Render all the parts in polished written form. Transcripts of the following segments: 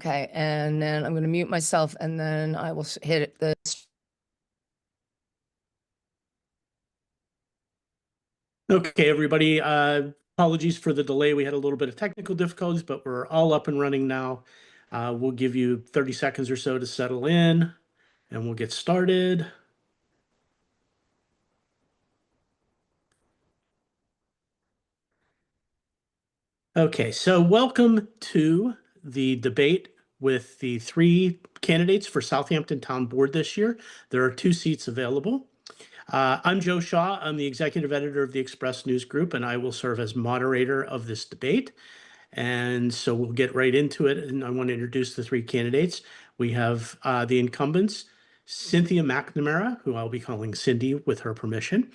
Okay, and then I'm going to mute myself, and then I will hit the. Okay, everybody, apologies for the delay. We had a little bit of technical difficulties, but we're all up and running now. We'll give you 30 seconds or so to settle in, and we'll get started. Okay, so welcome to the debate with the 3 candidates for Southampton Town Board this year. There are 2 seats available. I'm Joe Shaw. I'm the executive editor of the Express News Group, and I will serve as moderator of this debate. And so we'll get right into it. And I want to introduce the 3 candidates. We have the incumbents, Cynthia McNamara, who I'll be calling Cyndi with her permission,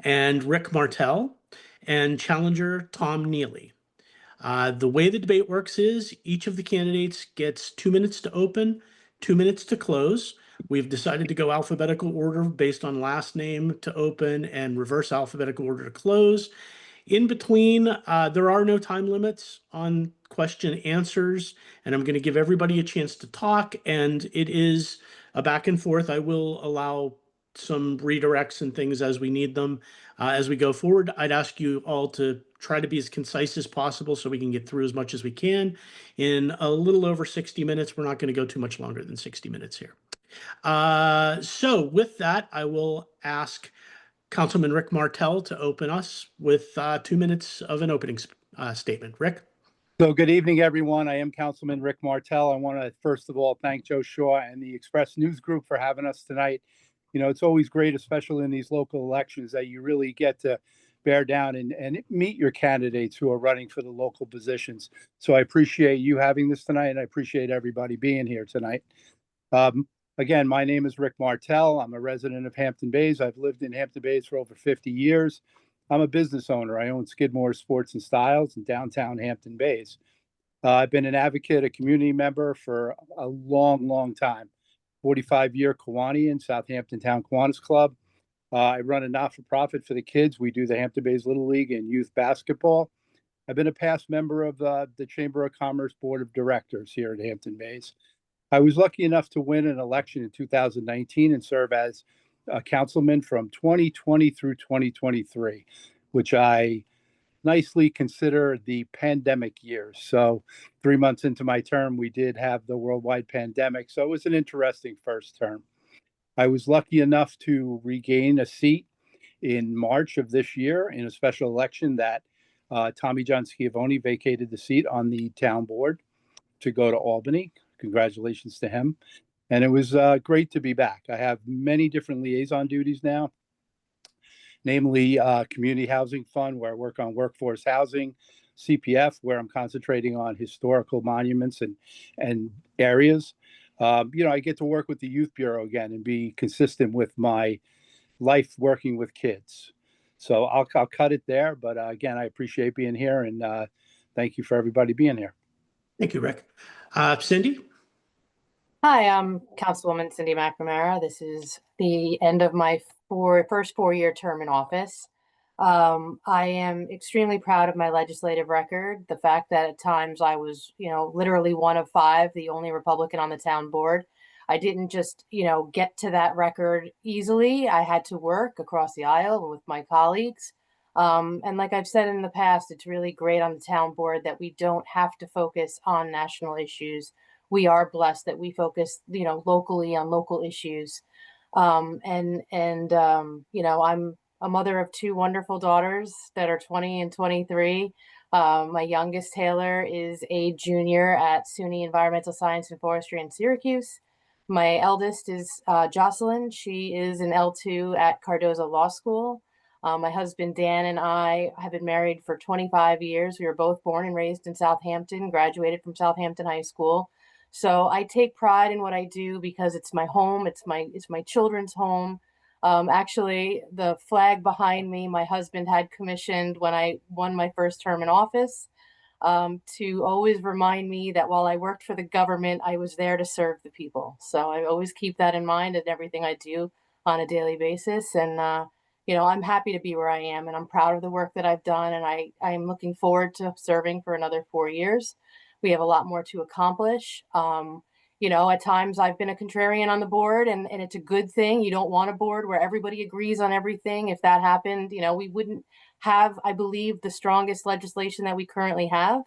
and Rick Martel, and challenger Tom Neely. The way the debate works is each of the candidates gets 2 minutes to open, 2 minutes to close. We've decided to go alphabetical order based on last name to open and reverse alphabetical order to close. In between, there are no time limits on question answers, and I'm going to give everybody a chance to talk, and it is a back and forth. I will allow some redirects and things as we need them as we go forward. I'd ask you all to try to be as concise as possible so we can get through as much as we can in a little over 60 minutes. We're not going to go too much longer than 60 minutes here. So with that, I will ask Councilman Rick Martel to open us with 2 minutes of an opening statement. Rick? So good evening, everyone. I am Councilman Rick Martel. I want to first of all thank Joe Shaw and the Express News Group for having us tonight. You know, it's always great, especially in these local elections, that you really get to bear down and meet your candidates who are running for the local positions. So I appreciate you having this tonight, and I appreciate everybody being here tonight. Again, my name is Rick Martel. I'm a resident of Hampton Bays. I've lived in Hampton Bays for over 50 years. I'm a business owner. I own Skidmore Sports and Styles in downtown Hampton Bays. I've been an advocate, a community member for a long, long time. 45-year Kiwanian, Southampton Town Council. I run a not-for-profit for the kids. We do the Hampton Bays Little League and youth basketball. I've been a past member of the Chamber of Commerce Board of Directors here at Hampton Bays. I was lucky enough to win an election in 2019 and serve as a councilman from 2020 through 2023, which I nicely consider the pandemic years. So 3 months into my term, we did have the worldwide pandemic. So it was an interesting first term. I was lucky enough to regain a seat in March of this year in a special election that Tommy John Schiavone vacated the seat on the town board to go to Albany. Congratulations to him. And it was great to be back. I have many different liaison duties now, namely Community Housing Fund, where I work on workforce housing, CPF, where I'm concentrating on historical monuments and areas. You know, I get to work with the Youth Bureau again and be consistent with my life working with kids. So I'll cut it there. But again, I appreciate being here, and thank you for everybody being here. Thank you, Rick. Cyndi? Hi, I'm Councilwoman Cyndi McNamara. This is the end of my first 4-year term in office. I am extremely proud of my legislative record. The fact that at times I was, literally one of 5, the only Republican on the town board. I didn't just, get to that record easily. I had to work across the aisle with my colleagues. And like I've said in the past, it's really great on the town board that we don't have to focus on national issues. We are blessed that we focus, locally on local issues. I'm a mother of 2 wonderful daughters that are 20 and 23. My youngest, Taylor, is a junior at SUNY Environmental Science and Forestry in Syracuse. My eldest is Jocelyn. She is an L2 at Cardozo Law School. My husband, Dan, and I have been married for 25 years. We were both born and raised in Southampton, graduated from Southampton High School. So I take pride in what I do because it's my home. It's my children's home. Actually, the flag behind me, my husband had commissioned when I won my first term in office, to always remind me that while I worked for the government, I was there to serve the people. So I always keep that in mind in everything I do on a daily basis. And, I'm happy to be where I am, and I'm proud of the work that I've done. And I'm looking forward to serving for another 4 years. We have a lot more to accomplish. You know, at times I've been a contrarian on the board, and it's a good thing. You don't want a board where everybody agrees on everything. If that happened, you know, we wouldn't have, I believe, the strongest legislation that we currently have.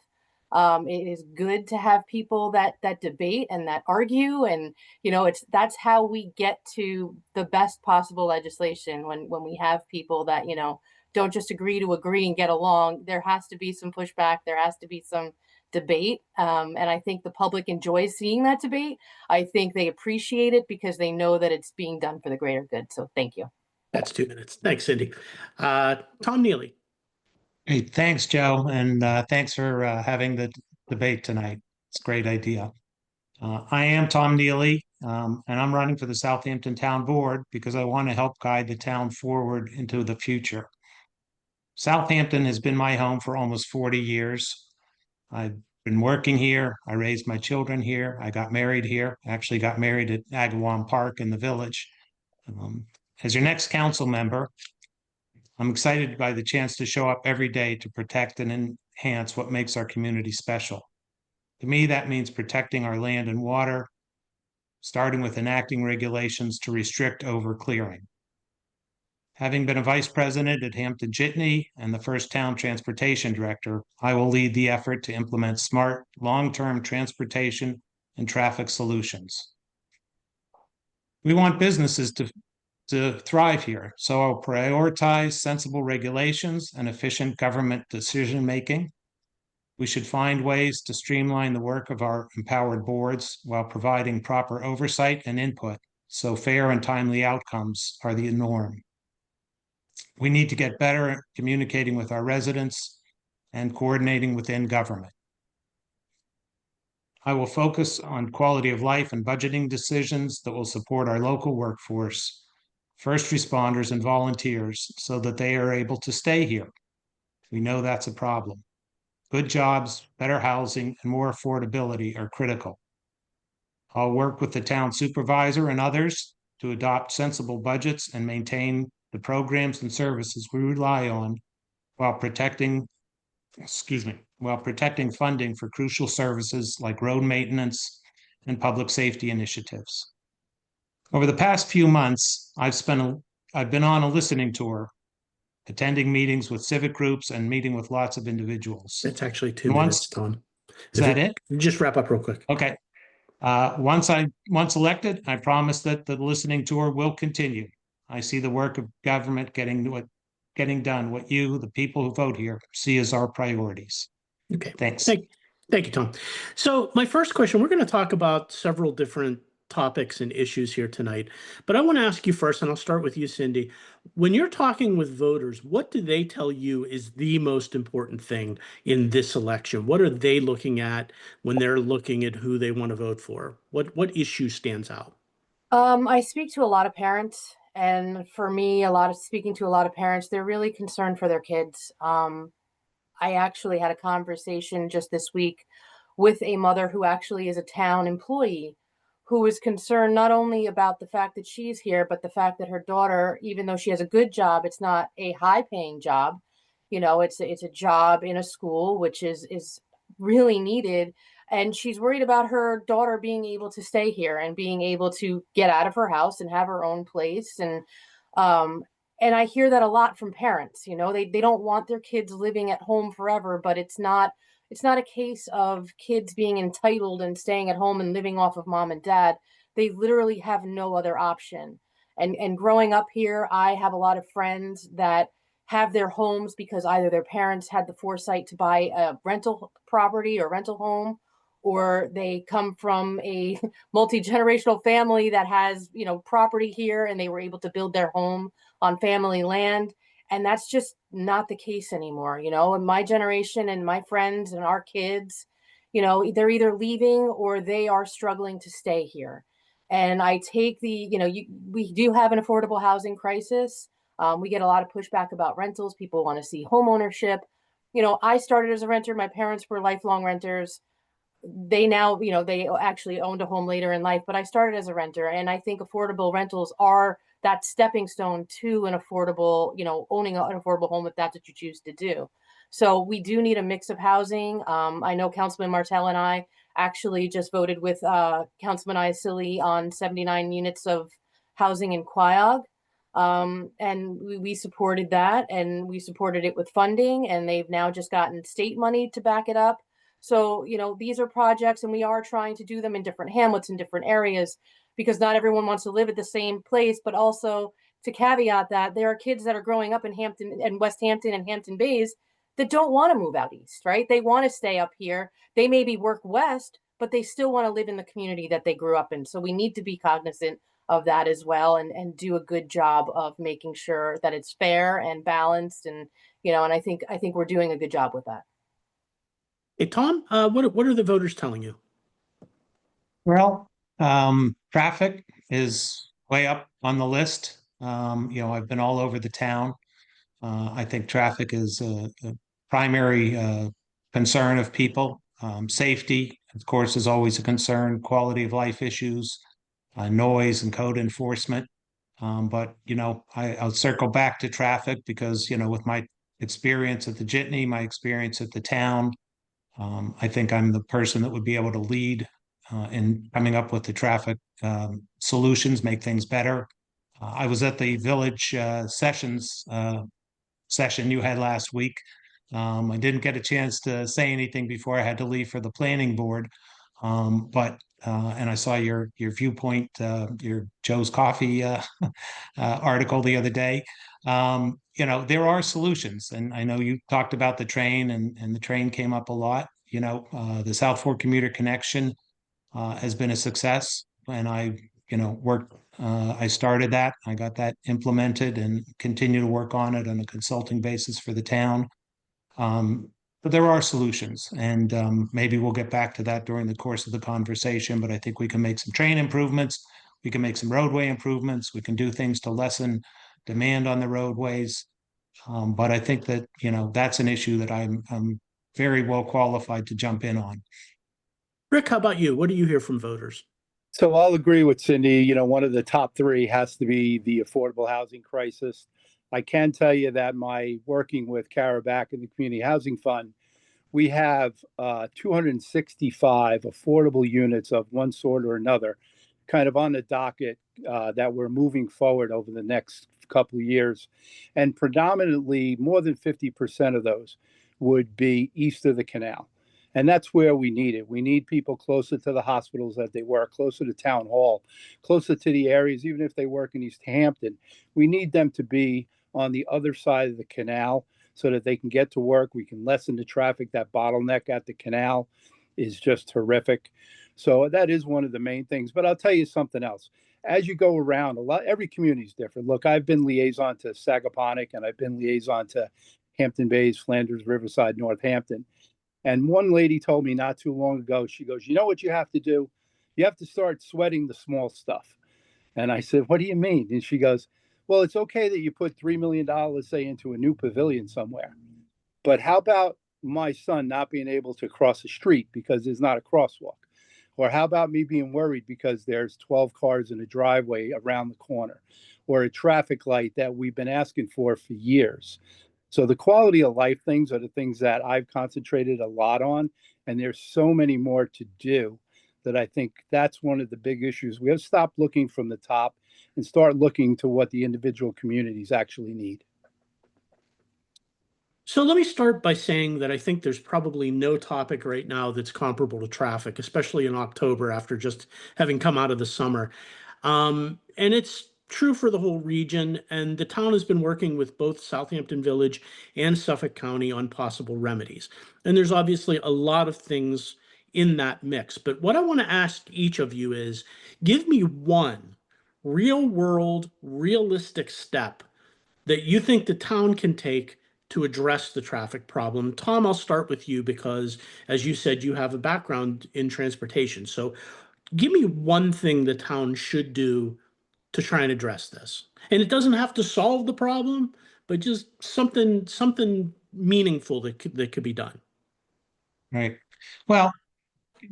It is good to have people that debate and that argue, and you know, that's how we get to the best possible legislation, when we have people that, you know, don't just agree to agree and get along. There has to be some pushback. There has to be some debate. And I think the public enjoys seeing that debate. I think they appreciate it because they know that it's being done for the greater good. So thank you. That's 2 minutes. Thanks, Cyndi. Tom Neely. Hey, thanks, Joe, and thanks for having the debate tonight. It's a great idea. I am Tom Neely, and I'm running for the Southampton Town Board because I want to help guide the town forward into the future. Southampton has been my home for almost 40 years. I've been working here. I raised my children here. I got married here. I actually got married at Agawam Park in the village. As your next council member, I'm excited by the chance to show up every day to protect and enhance what makes our community special. To me, that means protecting our land and water, starting with enacting regulations to restrict overclearing. Having been a vice president at Hampton Jitney and the first town transportation director, I will lead the effort to implement smart, long-term transportation and traffic solutions. We want businesses to thrive here, so I'll prioritize sensible regulations and efficient government decision-making. We should find ways to streamline the work of our empowered boards while providing proper oversight and input, so fair and timely outcomes are the norm. We need to get better at communicating with our residents and coordinating within government. I will focus on quality of life and budgeting decisions that will support our local workforce, first responders and volunteers, so that they are able to stay here. We know that's a problem. Good jobs, better housing, and more affordability are critical. I'll work with the town supervisor and others to adopt sensible budgets and maintain the programs and services we rely on while protecting funding for crucial services like road maintenance and public safety initiatives. Over the past few months, I've been on a listening tour, attending meetings with civic groups and meeting with lots of individuals. It's actually 2 minutes, Tom. Is that it? Just wrap up real quick. Okay. Once elected, I promise that the listening tour will continue. I see the work of government getting done, what you, the people who vote here, see as our priorities. Okay. Thanks. Thank you, Tom. So my first question, we're going to talk about several different topics and issues here tonight, but I want to ask you first, and I'll start with you, Cyndi. When you're talking with voters, what do they tell you is the most important thing in this election? What are they looking at when they're looking at who they want to vote for? What issue stands out? I speak to a lot of parents, and for me, speaking to a lot of parents, they're really concerned for their kids. I actually had a conversation just this week with a mother who actually is a town employee, who is concerned not only about the fact that she's here, but the fact that her daughter, even though she has a good job, it's not a high-paying job. You know, it's a job in a school, which is really needed. And she's worried about her daughter being able to stay here and being able to get out of her house and have her own place. And I hear that a lot from parents. You know, they don't want their kids living at home forever, but it's not a case of kids being entitled and staying at home and living off of mom and dad. They literally have no other option. And growing up here, I have a lot of friends that have their homes because either their parents had the foresight to buy a rental property or rental home, or they come from a multi-generational family that has, you know, property here and they were able to build their home on family land. And that's just not the case anymore. You know, in my generation and my friends and our kids, you know, they're either leaving or they are struggling to stay here. And I take we do have an affordable housing crisis. We get a lot of pushback about rentals. People want to see home ownership. You know, I started as a renter. My parents were lifelong renters. They now, you know, they actually owned a home later in life, but I started as a renter. And I think affordable rentals are that stepping stone to an affordable, you know, owning an affordable home if that's what you choose to do. So we do need a mix of housing. I know Councilman Martel and I actually just voted with Councilman Iacilli on 79 units of housing in Quiog. And we supported that, and we supported it with funding, and they've now just gotten state money to back it up. So, you know, these are projects, and we are trying to do them in different hamlets in different areas, because not everyone wants to live at the same place. But also, to caveat that, there are kids that are growing up in Hampton and West Hampton and Hampton Bays that don't want to move out east, right? They want to stay up here. They maybe work west, but they still want to live in the community that they grew up in. So we need to be cognizant of that as well, and do a good job of making sure that it's fair and balanced. And, you know, and I think we're doing a good job with that. Hey, Tom, what are the voters telling you? Well, traffic is way up on the list. You know, I've been all over the town. I think traffic is a primary concern of people. Safety, of course, is always a concern. Quality of life issues, noise and code enforcement. But, you know, I'll circle back to traffic because, you know, with my experience at the Jitney, my experience at the town, I think I'm the person that would be able to lead in coming up with the traffic solutions, make things better. I was at the village sessions session you had last week. I didn't get a chance to say anything before I had to leave for the planning board. And I saw your viewpoint, your Joe's Coffee article the other day. You know, there are solutions, and I know you talked about the train, and the train came up a lot. You know, the South Fork Commuter Connection has been a success, and you know, I started that, I got that implemented, and continue to work on it on a consulting basis for the town. But there are solutions, and maybe we'll get back to that during the course of the conversation. But I think we can make some train improvements. We can make some roadway improvements. We can do things to lessen demand on the roadways. But I think that, you know, that's an issue that I'm very well qualified to jump in on. Rick, how about you? What do you hear from voters? So I'll agree with Cyndi. You know, one of the top three has to be the affordable housing crisis. I can tell you that my working with Kara back in the Community Housing Fund, we have 265 affordable units of one sort or another kind of on the docket that we're moving forward over the next couple of years. And predominantly, more than 50% of those would be east of the canal. And that's where we need it. We need people closer to the hospitals that they work, closer to town hall, closer to the areas, even if they work in East Hampton. We need them to be on the other side of the canal so that they can get to work. We can lessen the traffic. That bottleneck at the canal is just horrific. So that is one of the main things. But I'll tell you something else. As you go around, every community is different. Look, I've been liaison to Sagaponack, and I've been liaison to Hampton Bays, Flanders, Riverside, Northampton. And one lady told me not too long ago, she goes, you know what you have to do? You have to start sweating the small stuff. And I said, what do you mean? And she goes, well, it's okay that you put $3 million, say, into a new pavilion somewhere. But how about my son not being able to cross the street because there's not a crosswalk? Or how about me being worried because there's 12 cars in a driveway around the corner? Or a traffic light that we've been asking for years? So the quality of life things are the things that I've concentrated a lot on. And there's so many more to do that I think that's one of the big issues. We have to stop looking from the top and start looking to what the individual communities actually need. So let me start by saying that I think there's probably no topic right now that's comparable to traffic, especially in October after just having come out of the summer. And it's true for the whole region, and the town has been working with both Southampton Village and Suffolk County on possible remedies. And there's obviously a lot of things in that mix. But what I want to ask each of you is, give me one real world, realistic step that you think the town can take to address the traffic problem. Tom, I'll start with you because, as you said, you have a background in transportation. So give me one thing the town should do to try and address this. And it doesn't have to solve the problem, but just something meaningful that could be done. Right. Well,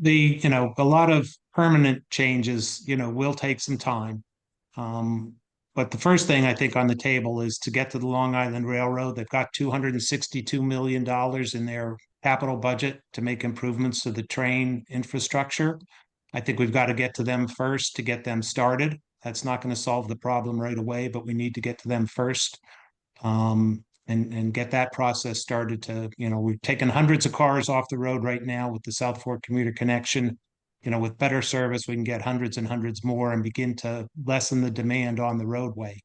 you know, a lot of permanent changes, you know, will take some time. But the first thing I think on the table is to get to the Long Island Railroad. They've got $262 million in their capital budget to make improvements to the train infrastructure. I think we've got to get to them first to get them started. That's not going to solve the problem right away, but we need to get to them first. And get that process started to, we've taken hundreds of cars off the road right now with the South Fork commuter connection. With better service, we can get hundreds and hundreds more and begin to lessen the demand on the roadway.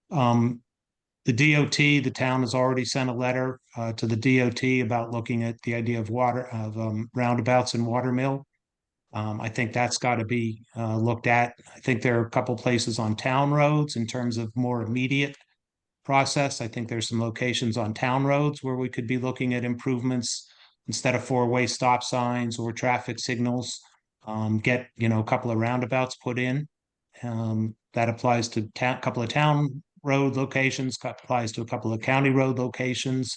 The DOT, the town has already sent a letter to the DOT about looking at the idea of roundabouts and watermill. I think that's got to be looked at. I think there are a couple places on town roads in terms of more immediate process. I think there's some locations on town roads where we could be looking at improvements instead of four-way stop signs or traffic signals. Get a couple of roundabouts put in. That applies to a couple of town road locations, applies to a couple of county road locations.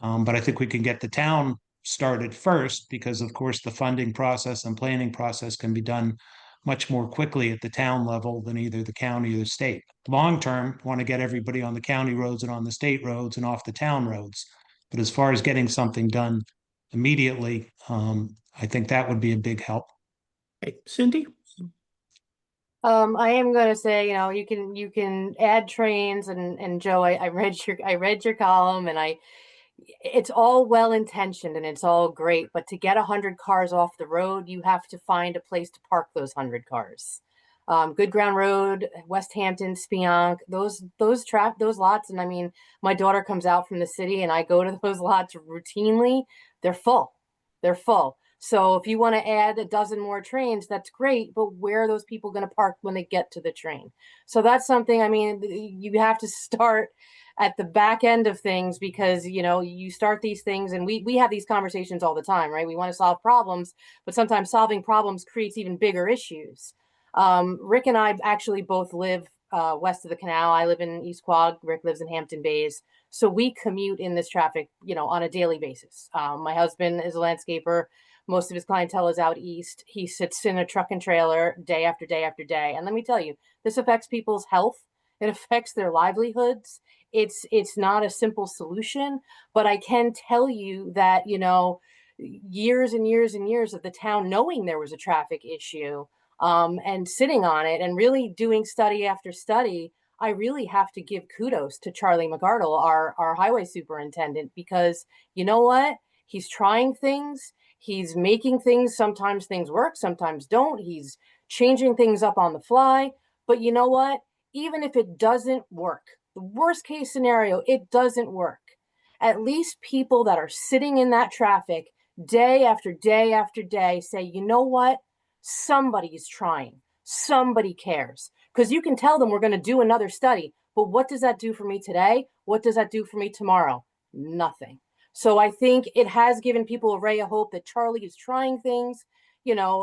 But I think we can get the town started first because, of course, the funding process and planning process can be done much more quickly at the town level than either the county or the state. Long term, want to get everybody on the county roads and on the state roads and off the town roads. But as far as getting something done immediately, I think that would be a big help. Hey, Cyndi? I am going to say, you can add trains and Joe, I read your column and it's all well intentioned and it's all great, but to get 100 cars off the road, you have to find a place to park those 100 cars. Good Ground Road, West Hampton, Spionk, those lots. And I mean, my daughter comes out from the city and I go to those lots routinely. They're full. So if you want to add a dozen more trains, that's great. But where are those people going to park when they get to the train? So that's something, I mean, you have to start at the back end of things because, you start these things and we have these conversations all the time, right? We want to solve problems, but sometimes solving problems creates even bigger issues. Rick and I actually both live west of the canal. I live in East Quogue. Rick lives in Hampton Bays. So we commute in this traffic, on a daily basis. My husband is a landscaper. Most of his clientele is out east. He sits in a truck and trailer day after day after day. And let me tell you, this affects people's health. It affects their livelihoods. It's not a simple solution, but I can tell you that, years and years and years of the town knowing there was a traffic issue and sitting on it and really doing study after study, I really have to give kudos to Charlie McArdle, our highway superintendent, because you know what? He's trying things. He's making things. Sometimes things work, sometimes don't. He's changing things up on the fly. But you know what? Even if it doesn't work, the worst case scenario, it doesn't work. At least people that are sitting in that traffic day after day after day say, you know what? Somebody's trying. Somebody cares. Because you can tell them we're going to do another study. But what does that do for me today? What does that do for me tomorrow? Nothing. So I think it has given people a ray of hope that Charlie is trying things.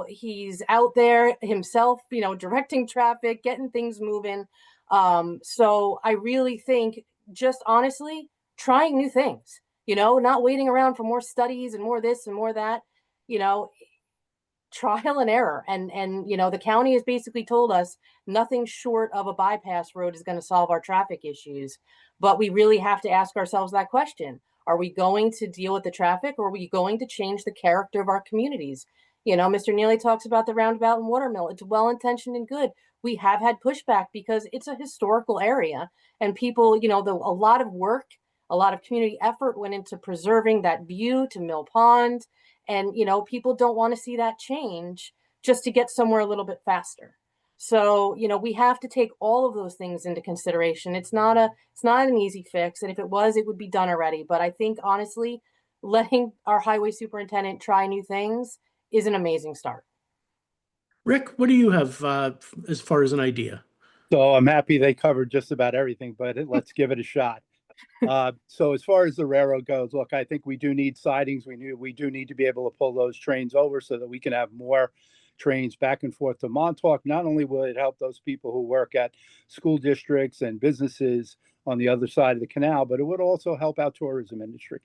He's out there himself, directing traffic, getting things moving. So I really think just honestly trying new things, not waiting around for more studies and more this and more that, trial and error. And the county has basically told us nothing short of a bypass road is going to solve our traffic issues. But we really have to ask ourselves that question. Are we going to deal with the traffic or are we going to change the character of our communities? Mr. Neely talks about the roundabout and watermill. It's well-intentioned and good. We have had pushback because it's a historical area and people, a lot of work, a lot of community effort went into preserving that view to Mill Pond. And, people don't want to see that change just to get somewhere a little bit faster. So, we have to take all of those things into consideration. It's not an easy fix. And if it was, it would be done already. But I think, honestly, letting our highway superintendent try new things is an amazing start. Rick, what do you have as far as an idea? So I'm happy they covered just about everything, but let's give it a shot. So as far as the railroad goes, look, I think we do need sidings. We do need to be able to pull those trains over so that we can have more trains back and forth to Montauk. Not only will it help those people who work at school districts and businesses on the other side of the canal, but it would also help our tourism industry.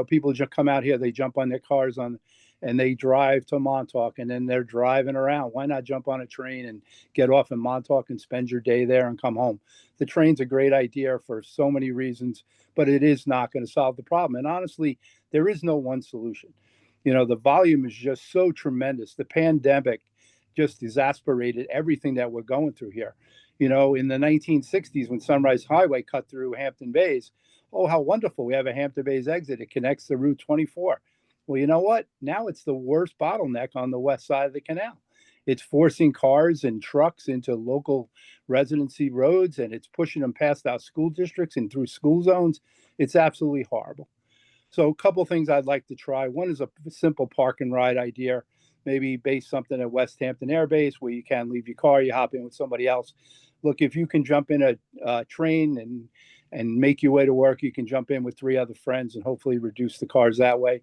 People just come out here, they jump on their cars on and they drive to Montauk and then they're driving around. Why not jump on a train and get off in Montauk and spend your day there and come home? The train's a great idea for so many reasons, but it is not going to solve the problem. And honestly, there is no one solution. You know, the volume is just so tremendous. The pandemic just exasperated everything that we're going through here. You know, in the 1960s, when Sunrise Highway cut through Hampton Bays, oh, how wonderful. We have a Hampton Bays exit. It connects to Route 24. Well, you know what? Now it's the worst bottleneck on the west side of the canal. It's forcing cars and trucks into local residency roads, and it's pushing them past our school districts and through school zones. It's absolutely horrible. So a couple of things I'd like to try. One is a simple park and ride idea, maybe base something at West Hampton Air Base where you can leave your car, you hop in with somebody else. Look, if you can jump in a train and make your way to work, you can jump in with 3 other friends and hopefully reduce the cars that way.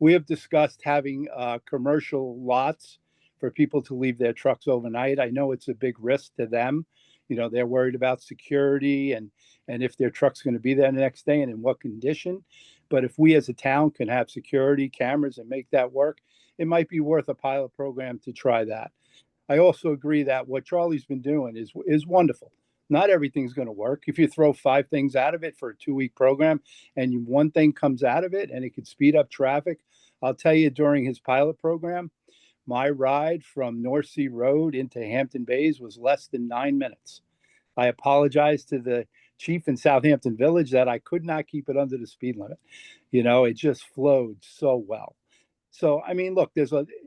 We have discussed having commercial lots for people to leave their trucks overnight. I know it's a big risk to them. You know, they're worried about security and if their truck's going to be there the next day and in what condition. But if we as a town can have security cameras and make that work, it might be worth a pilot program to try that. I also agree that what Charlie's been doing is wonderful. Not everything's going to work. If you throw 5 things out of it for a 2-week program and one thing comes out of it and it could speed up traffic, I'll tell you, during his pilot program, my ride from North Sea Road into Hampton Bays was less than 9 minutes. I apologize to the chief in Southampton Village that I could not keep it under the speed limit. You know, it just flowed so well. So, I mean, look,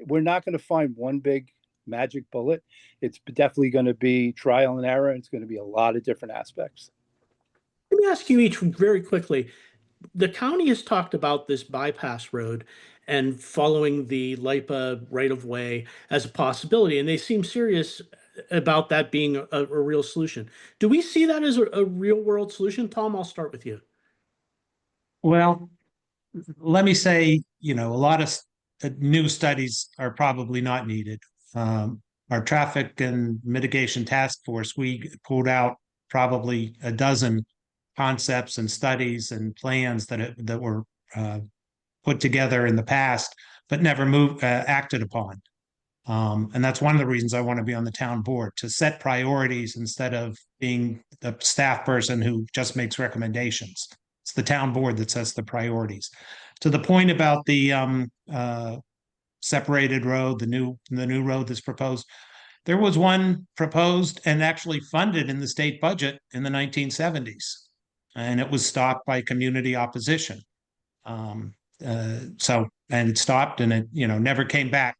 we're not going to find one big magic bullet. It's definitely going to be trial and error. And it's going to be a lot of different aspects. Let me ask you each very quickly. The county has talked about this bypass road and following the LIPA right-of-way as a possibility, and they seem serious about that being a real solution. Do we see that as a real-world solution? Tom, I'll start with you. Well, let me say, you know, a lot of new studies are probably not needed. Our traffic and mitigation task force, we pulled out probably a dozen concepts and studies and plans that were put together in the past, but never acted upon. And that's one of the reasons I want to be on the town board, to set priorities instead of being the staff person who just makes recommendations. It's the town board that sets the priorities. To the point about the separated road, the new road that's proposed, there was one proposed and actually funded in the state budget in the 1970s, and it was stopped by community opposition. And it stopped, and it, you know, never came back.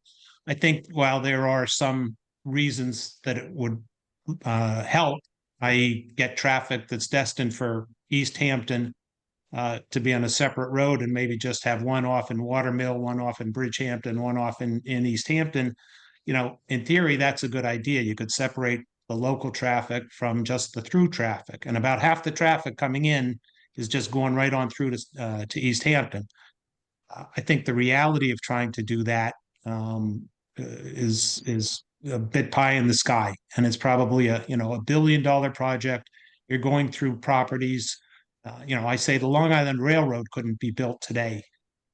I think while there are some reasons that it would help, i.e. get traffic that's destined for East Hampton to be on a separate road and maybe just have one off in Watermill, one off in Bridgehampton, one off in East Hampton, you know, in theory, that's a good idea. You could separate the local traffic from just the through traffic, and about half the traffic coming in is just going right on through to East Hampton. I think the reality of trying to do that is a bit pie in the sky, and it's probably a $1 billion project. You're going through properties. You know, I say the Long Island Railroad couldn't be built today.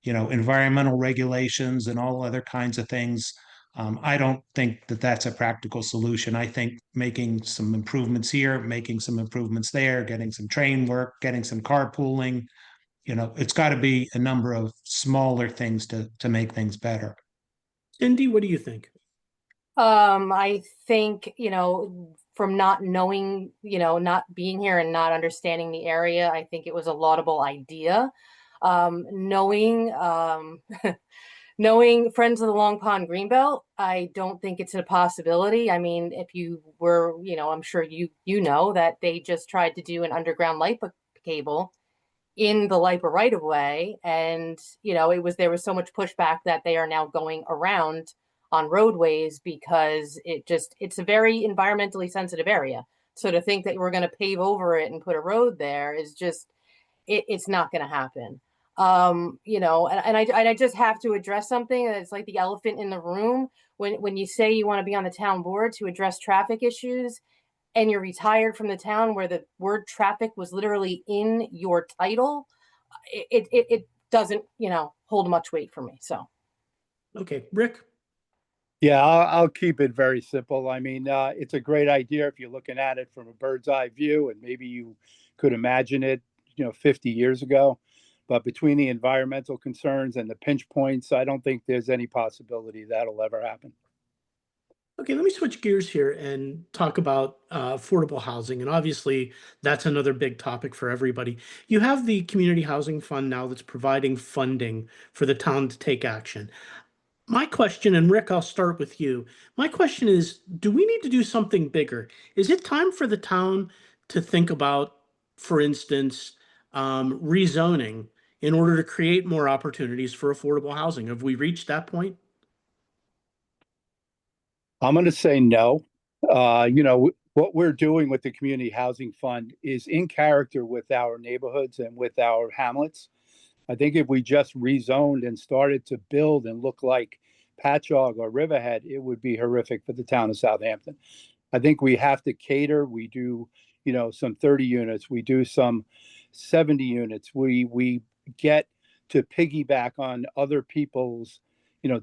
You know, environmental regulations and all other kinds of things. I don't think that that's a practical solution. I think making some improvements here, making some improvements there, getting some train work, getting some carpooling, you know, it's got to be a number of smaller things to make things better. Cyndi, what do you think? I think, you know, from not knowing, you know, not being here and not understanding the area, I think it was a laudable idea. Knowing knowing Friends of the Long Pond Greenbelt, I don't think it's a possibility. I mean, if you were, you know, I'm sure you know that they just tried to do an underground LIPA cable in the LIPA right of way, and you know, there was so much pushback that they are now going around on roadways because it's a very environmentally sensitive area. So to think that we're going to pave over it and put a road there is just it's not going to happen. You know, and I just have to address something that's like the elephant in the room. When you say you want to be on the town board to address traffic issues, and you're retired from the town where the word traffic was literally in your title, it doesn't, you know, hold much weight for me. So Okay, Rick? Yeah, I'll keep it very simple. I mean, it's a great idea if you're looking at it from a bird's eye view, and maybe you could imagine it, 50 years ago. But between the environmental concerns and the pinch points, I don't think there's any possibility that'll ever happen. Okay, let me switch gears here and talk about affordable housing. And obviously, that's another big topic for everybody. You have the Community Housing Fund now that's providing funding for the town to take action. My question, and Rick, I'll start with you. My question is, do we need to do something bigger? Is it time for the town to think about, for instance, rezoning in order to create more opportunities for affordable housing? Have we reached that point? I'm going to say no. What we're doing with the Community Housing Fund is in character with our neighborhoods and with our hamlets. I think if we just rezoned and started to build and look like Patchogue or Riverhead, it would be horrific for the town of Southampton. I think we have to cater. We do, some 30 units. We do some 70 units. We get to piggyback on other people's,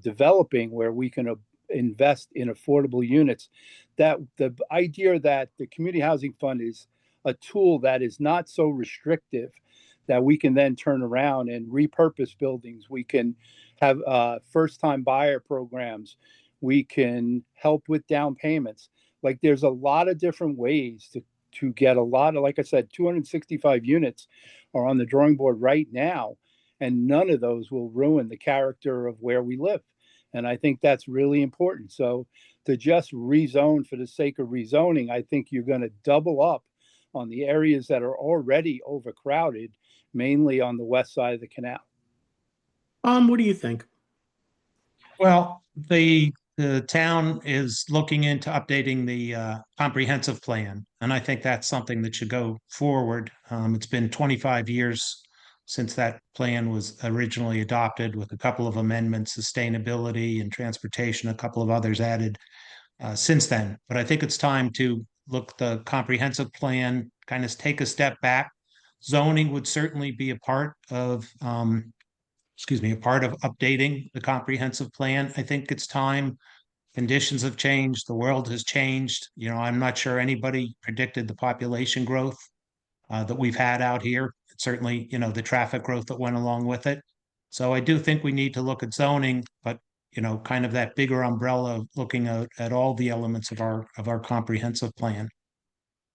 developing where we can invest in affordable units. That the idea that the Community Housing Fund is a tool that is not so restrictive that we can then turn around and repurpose buildings. We can have first-time buyer programs. We can help with down payments. Like there's a lot of different ways to get a lot of, like I said, 265 units are on the drawing board right now, and none of those will ruin the character of where we live. And I think that's really important. So to just rezone for the sake of rezoning, I think you're going to double up on the areas that are already overcrowded, mainly on the west side of the canal. What do you think? Well, the town is looking into updating the comprehensive plan, and I think that's something that should go forward. It's been 25 years since that plan was originally adopted, with a couple of amendments, sustainability and transportation, a couple of others added since then. But I think it's time to look the comprehensive plan, kind of take a step back. Zoning would certainly be a part of a part of updating the comprehensive plan. I think it's time. Conditions have changed. The world has changed. I'm not sure anybody predicted the population growth that we've had out here. Certainly, the traffic growth that went along with it. So I do think we need to look at zoning, but kind of that bigger umbrella of looking at all the elements of our comprehensive plan.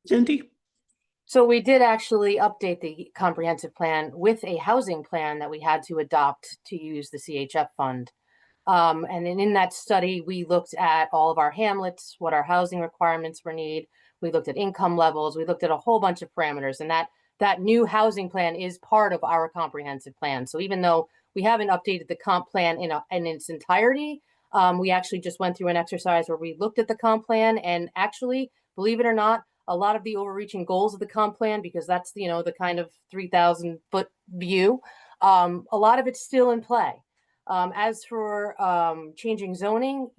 Cyndi? So we did actually update the comprehensive plan with a housing plan that we had to adopt to use the CHF fund. And then in that study, we looked at all of our hamlets, what our housing requirements were need. We looked at income levels. We looked at a whole bunch of parameters, and that new housing plan is part of our comprehensive plan. So even though we haven't updated the comp plan in its entirety, we actually just went through an exercise where we looked at the comp plan, and actually, believe it or not, a lot of the overreaching goals of the comp plan, because that's the kind of 3,000-foot view, a lot of it's still in play. As for changing zoning,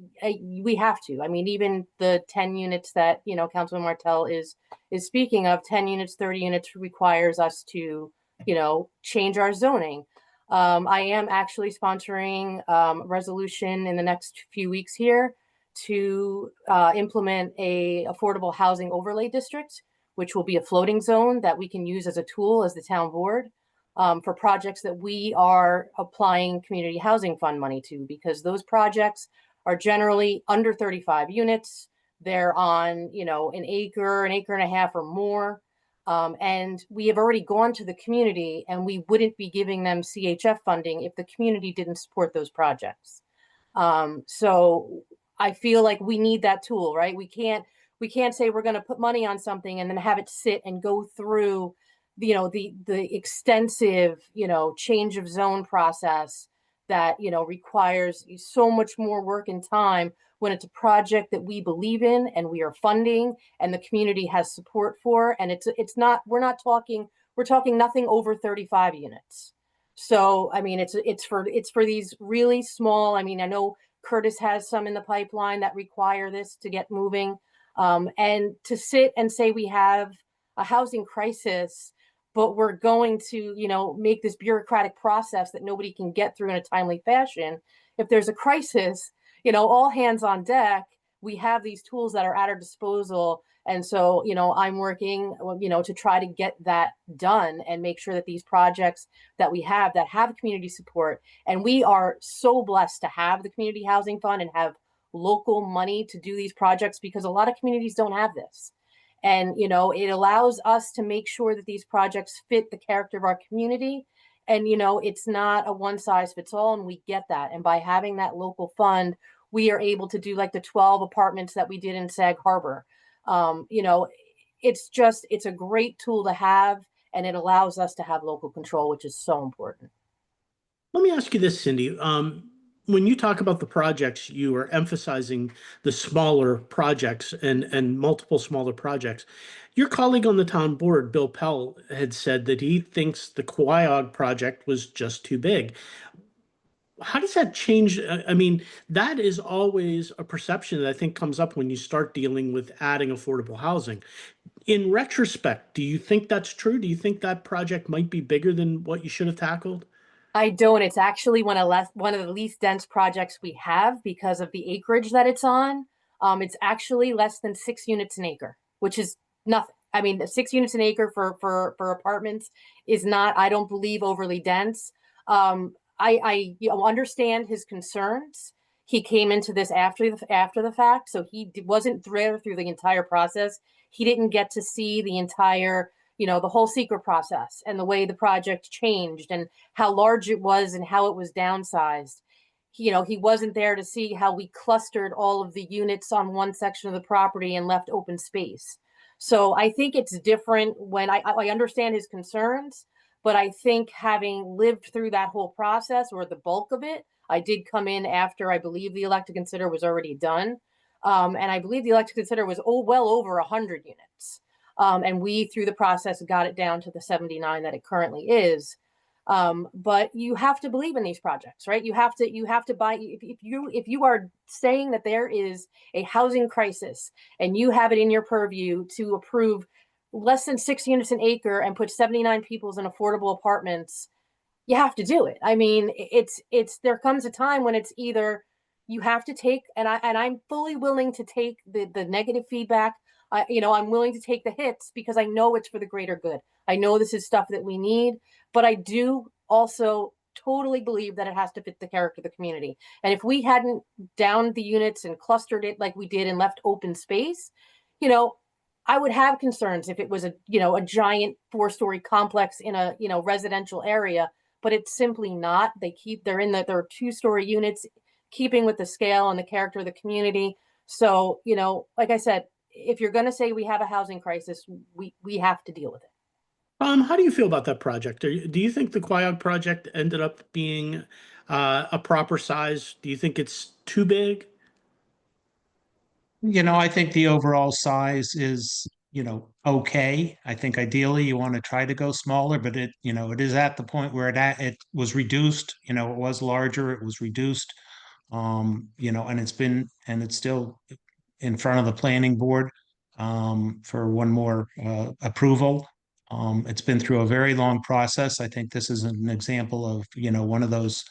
we have to. I mean, even the 10 units that Councilman Martel is speaking of, 10 units, 30 units requires us to change our zoning. I am actually sponsoring a resolution in the next few weeks here to implement a affordable housing overlay district, which will be a floating zone that we can use as a tool as the town board for projects that we are applying community housing fund money to, because those projects are generally under 35 units. They're on, an acre and a half or more. And we have already gone to the community, and we wouldn't be giving them CHF funding if the community didn't support those projects. So I feel like we need that tool, right? We can't say we're going to put money on something and then have it sit and go through, the extensive, change of zone process that, requires so much more work and time when it's a project that we believe in and we are funding and the community has support for. And we're talking nothing over 35 units. So, I mean, it's for these really small, I know Curtis has some in the pipeline that require this to get moving. And to sit and say we have a housing crisis, but we're going to, make this bureaucratic process that nobody can get through in a timely fashion if there's a crisis, all hands on deck, we have these tools that are at our disposal. And so, I'm working, to try to get that done and make sure that these projects that we have that have community support, and we are so blessed to have the community housing fund and have local money to do these projects, because a lot of communities don't have this. And, it allows us to make sure that these projects fit the character of our community. And, it's not a one size fits all, and we get that. And by having that local fund, we are able to do like the 12 apartments that we did in Sag Harbor. It's a great tool to have, and it allows us to have local control, which is so important. Let me ask you this, Cyndi. When you talk about the projects, you are emphasizing the smaller projects and multiple smaller projects. Your colleague on the town board, Bill Pell, had said that he thinks the Quiog project was just too big. How does that change? I mean, that is always a perception that I think comes up when you start dealing with adding affordable housing. In retrospect, do you think that's true? Do you think that project might be bigger than what you should have tackled? I don't. It's actually one of the least dense projects we have because of the acreage that it's on. It's actually less than 6 units an acre, which is nothing. I mean, 6 units an acre for apartments is not, I don't believe, overly dense. I understand his concerns. He came into this after the fact, so he wasn't there through the entire process. He didn't get to see the entire, the whole secret process and the way the project changed and how large it was and how it was downsized. He wasn't there to see how we clustered all of the units on one section of the property and left open space. So I think it's different when I understand his concerns, but I think having lived through that whole process, or the bulk of it, I did come in after I believe the elect to consider was already done. And I believe the elect to consider was well over 100 units. And we, through the process, got it down to the 79 that it currently is. But you have to believe in these projects, right? You have to buy. If you are saying that there is a housing crisis and you have it in your purview to approve less than 6 units an acre and put 79 people in affordable apartments, you have to do it. I mean, there comes a time when it's either you have to take, and I'm fully willing to take the negative feedback. I'm willing to take the hits because I know it's for the greater good. I know this is stuff that we need, but I do also totally believe that it has to fit the character of the community. And if we hadn't downed the units and clustered it like we did and left open space, I would have concerns if it was a giant 4-story complex in a, residential area, but it's simply not. There are 2-story units, keeping with the scale and the character of the community. So, like I said, if you're going to say we have a housing crisis, we have to deal with it. How do you feel about that project? Do you think the Quiog project ended up being a proper size? Do you think it's too big? I think the overall size is, okay. I think ideally you want to try to go smaller, but it is at the point where it was reduced, it was larger, it was reduced, and it's still in front of the planning board for one more approval. It's been through a very long process. I think this is an example of, one of those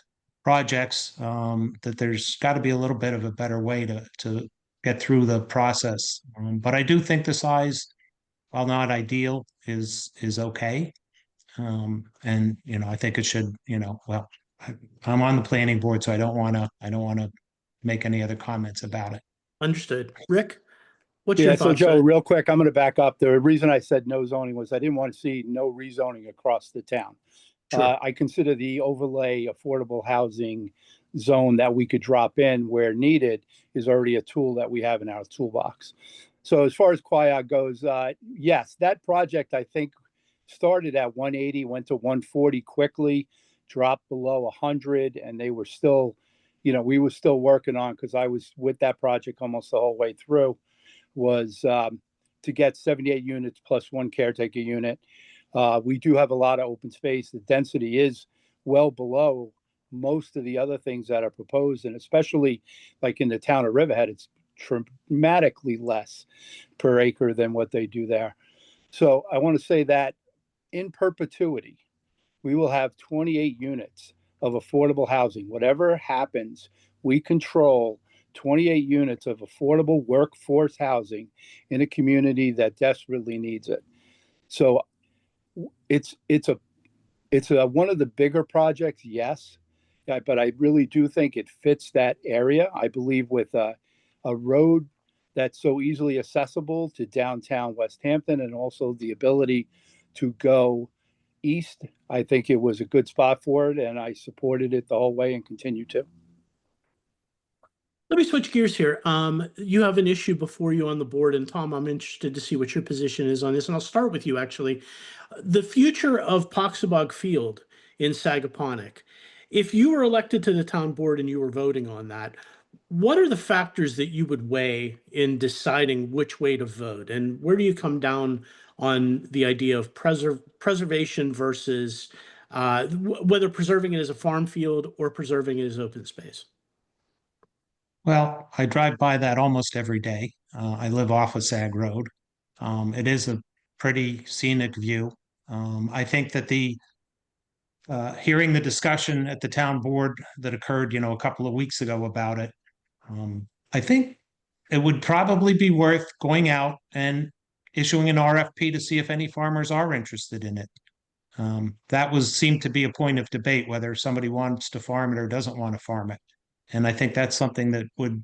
projects that there's got to be a little bit of a better way to get through the process. But I do think the size, while not ideal, is okay. And I think it should, well, I'm on the planning board, so I don't want to make any other comments about it. Understood. Rick, what's your So thoughts? Joe, real quick, I'm going to back up. The reason I said no zoning was I didn't want to see no rezoning across the town. Sure. I consider the overlay affordable housing zone that we could drop in where needed is already a tool that we have in our toolbox. So as far as Quiog goes, yes, that project I think started at 180, went to 140 quickly, dropped below 100, and they were still, we were still working on, because I was with that project almost the whole way through, was to get 78 units plus 1 caretaker unit. We do have a lot of open space. The density is well below most of the other things that are proposed, and especially like in the town of Riverhead, it's dramatically less per acre than what they do there. So I want to say that in perpetuity, we will have 28 units of affordable housing. Whatever happens, we control 28 units of affordable workforce housing in a community that desperately needs it. So it's a one of the bigger projects, yes, but I really do think it fits that area. I believe with a road that's so easily accessible to downtown West Hampton and also the ability to go east, I think it was a good spot for it, and I supported it the whole way and continue to. Let me switch gears here. You have an issue before you on the board, and Tom, I'm interested to see what your position is on this. And I'll start with you, actually. The future of Poxabog Field in Sagaponack. If you were elected to the town board and you were voting on that, what are the factors that you would weigh in deciding which way to vote? And where do you come down on the idea of preservation versus whether preserving it as a farm field or preserving it as open space? Well, I drive by that almost every day. I live off of Sag Road. It is a pretty scenic view. I think that hearing the discussion at the town board that occurred, a couple of weeks ago about it, I think it would probably be worth going out and issuing an RFP to see if any farmers are interested in it. That seemed to be a point of debate, whether somebody wants to farm it or doesn't want to farm it. And I think that's something that would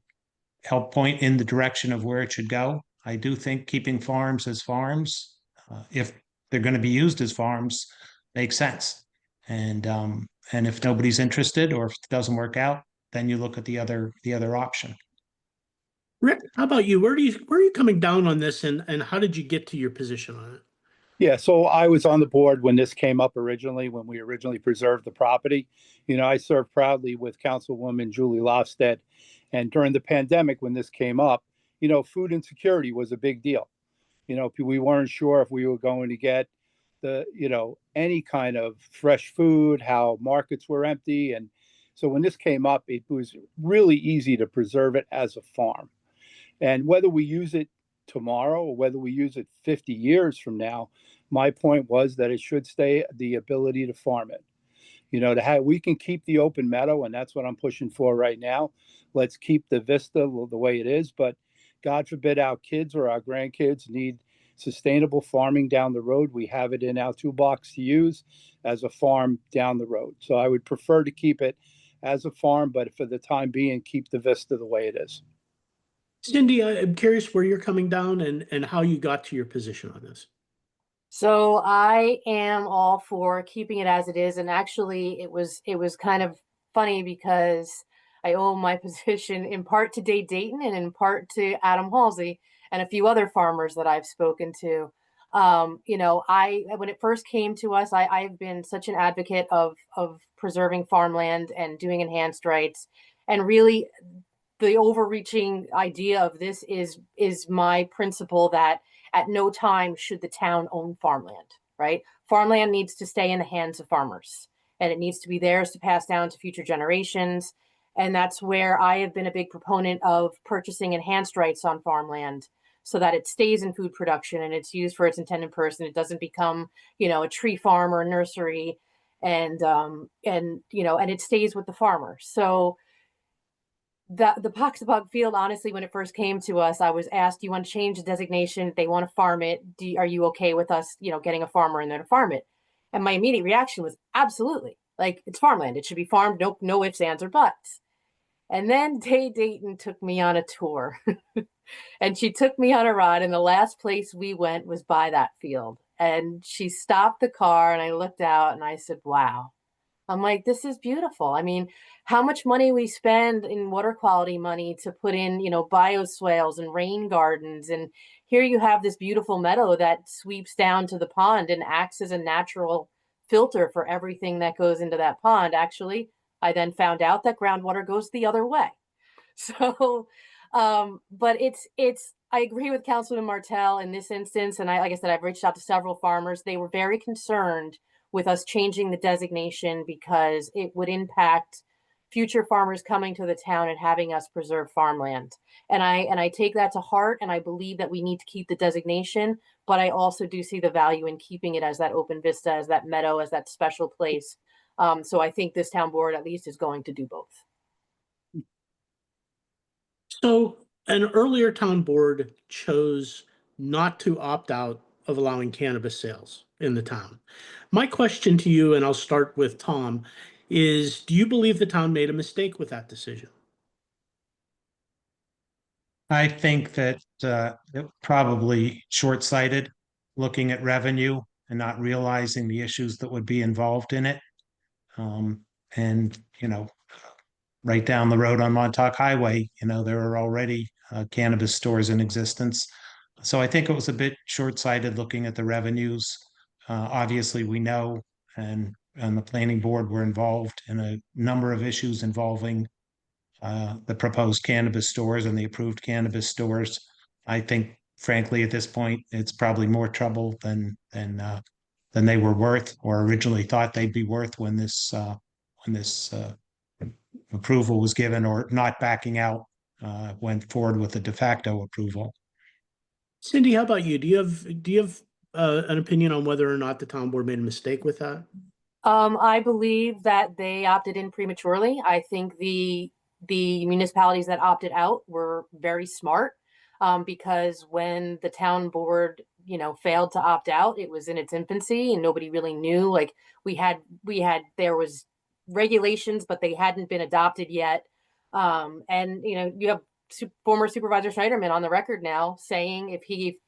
help point in the direction of where it should go. I do think keeping farms as farms, if they're going to be used as farms, makes sense. And if nobody's interested or if it doesn't work out, then you look at the other option. Rick, how about you? Where are you coming down on this, and how did you get to your position on it? Yeah, so I was on the board when this came up originally, when we originally preserved the property. I served proudly with Councilwoman Julie Lofstead. And during the pandemic, when this came up, food insecurity was a big deal. We weren't sure if we were going to get any kind of fresh food, how markets were empty. And so when this came up, it was really easy to preserve it as a farm. And whether we use it tomorrow or whether we use it 50 years from now, my point was that it should stay the ability to farm it. We can keep the open meadow, and that's what I'm pushing for right now. Let's keep the vista the way it is, but God forbid our kids or our grandkids need sustainable farming down the road. We have it in our toolbox to use as a farm down the road. So I would prefer to keep it as a farm, but for the time being, keep the vista the way it is. Cyndi, I'm curious where you're coming down and how you got to your position on this. So I am all for keeping it as it is. And actually it was kind of funny because I owe my position in part to Dave Dayton and in part to Adam Halsey and a few other farmers that I've spoken to. When it first came to us, I've been such an advocate of preserving farmland and doing enhanced rights. And really the overreaching idea of this is my principle that at no time should the town own farmland, right? Farmland needs to stay in the hands of farmers and it needs to be theirs to pass down to future generations. And that's where I have been a big proponent of purchasing enhanced rights on farmland so that it stays in food production and it's used for its intended purpose. It doesn't become, a tree farm or a nursery and it stays with the farmer. So the Poxabog Field, honestly, when it first came to us, I was asked, do you want to change the designation? They want to farm it. Are you okay with us, getting a farmer in there to farm it? And my immediate reaction was absolutely. Like, it's farmland. It should be farmed. No ifs, ands, or buts. And then Dave Dayton took me on a tour and she took me on a ride. And the last place we went was by that field. And she stopped the car and I looked out and I said, wow. I'm like, this is beautiful. I mean, how much money we spend in water quality money to put in, bioswales and rain gardens. And here you have this beautiful meadow that sweeps down to the pond and acts as a natural filter for everything that goes into that pond. Actually, I then found out that groundwater goes the other way. So, but I agree with Councilman Martel in this instance. And like I said, I've reached out to several farmers. They were very concerned with us changing the designation because it would impact future farmers coming to the town and having us preserve farmland. And I take that to heart, and I believe that we need to keep the designation, but I also do see the value in keeping it as that open vista, as that meadow, as that special place So I think this town board at least is going to do both. So an earlier town board chose not to opt out of allowing cannabis sales in the town. My question to you, and I'll start with Tom, is do you believe the town made a mistake with that decision? I think that it probably short-sighted, looking at revenue and not realizing the issues that would be involved in it. And, right down the road on Montauk Highway, there are already cannabis stores in existence. So I think it was a bit short-sighted looking at the revenues. Obviously, we know, and the planning board were involved in a number of issues involving the proposed cannabis stores and the approved cannabis stores. I think, frankly, at this point, it's probably more trouble than they were worth or originally thought they'd be worth when this approval was given, or not backing out went forward with the de facto approval. Cyndi, how about you? Do you have an opinion on whether or not the town board made a mistake with that? I believe that they opted in prematurely. I think the municipalities that opted out were very smart, because when the town board, failed to opt out, it was in its infancy and nobody really knew. Like there was regulations, but they hadn't been adopted yet. And you have former Supervisor Schneiderman on the record now saying if he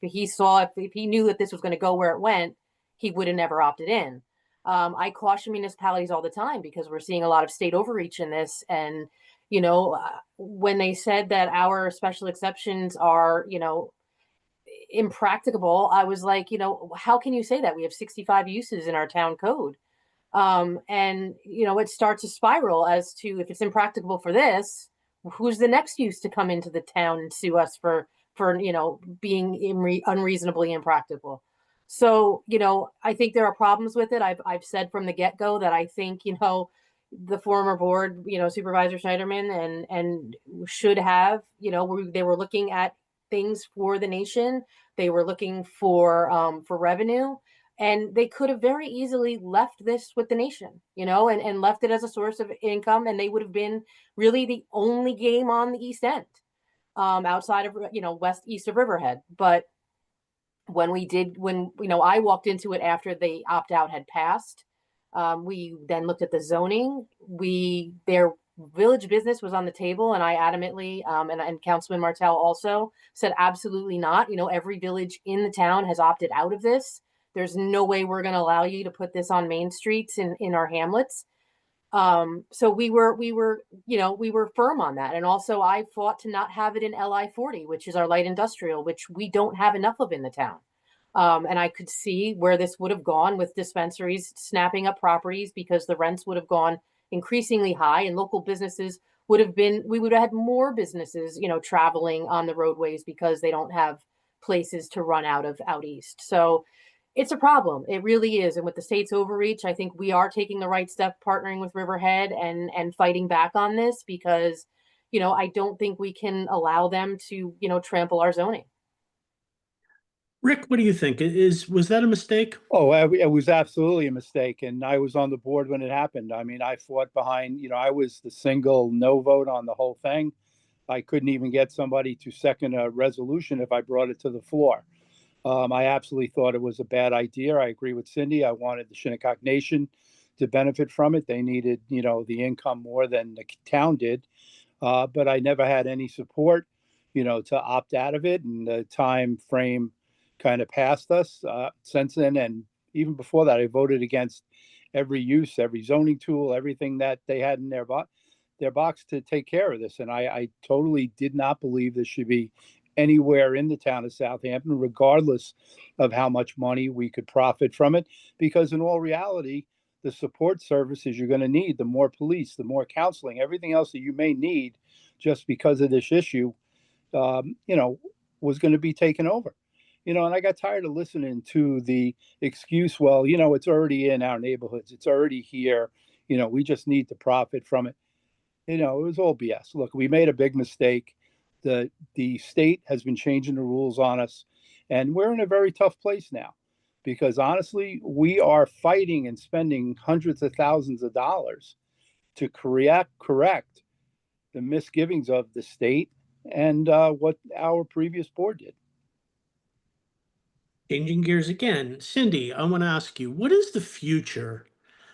knew that this was going to go where it went, he would have never opted in. I caution municipalities all the time because we're seeing a lot of state overreach in this. And, when they said that our special exceptions are, impracticable, I was like, how can you say that? We have 65 uses in our town code. And, it starts a spiral as to if it's impracticable for this, who's the next use to come into the town and sue us for being unreasonably impractical. So, I think there are problems with it. I've said from the get-go that I think, the former board, Supervisor Schneiderman and should have, they were looking at things for the nation. They were looking for revenue, and they could have very easily left this with the nation, and left it as a source of income. And they would have been really the only game on the East End, outside of, east of Riverhead. But when I walked into it after the opt out had passed, we then looked at the zoning. Their village business was on the table, and I adamantly, and Councilman Martel also said absolutely not. Every village in the town has opted out of this. There's no way we're going to allow you to put this on main streets in our hamlets. So we were firm on that. And also I fought to not have it in LI 40, which is our light industrial, which we don't have enough of in the town. And I could see where this would have gone with dispensaries snapping up properties because the rents would have gone increasingly high, and local businesses we would have had more businesses, traveling on the roadways because they don't have places to run out east. So it's a problem. It really is. And with the state's overreach, I think we are taking the right step, partnering with Riverhead and fighting back on this because, I don't think we can allow them to, trample our zoning. Rick, what do you think? Was that a mistake? Oh, it was absolutely a mistake. And I was on the board when it happened. I mean, I fought behind, I was the single no vote on the whole thing. I couldn't even get somebody to second a resolution if I brought it to the floor. I absolutely thought it was a bad idea. I agree with Cyndi. I wanted the Shinnecock Nation to benefit from it. They needed, the income more than the town did. But I never had any support, to opt out of it. And the time frame kind of passed us since then. And even before that, I voted against every use, every zoning tool, everything that they had in their box to take care of this. And I totally did not believe this should be anywhere in the town of Southampton, regardless of how much money we could profit from it. Because in all reality, the support services you're going to need, the more police, the more counseling, everything else that you may need just because of this issue, was going to be taken over. And I got tired of listening to the excuse, well, it's already in our neighborhoods. It's already here. We just need to profit from it. It was all BS. Look, we made a big mistake. The state has been changing the rules on us, and we're in a very tough place now. because honestly, we are fighting and spending hundreds of thousands of dollars to correct the misgivings of the state and what our previous board did. Changing gears again, Cyndi, I want to ask you, what is the future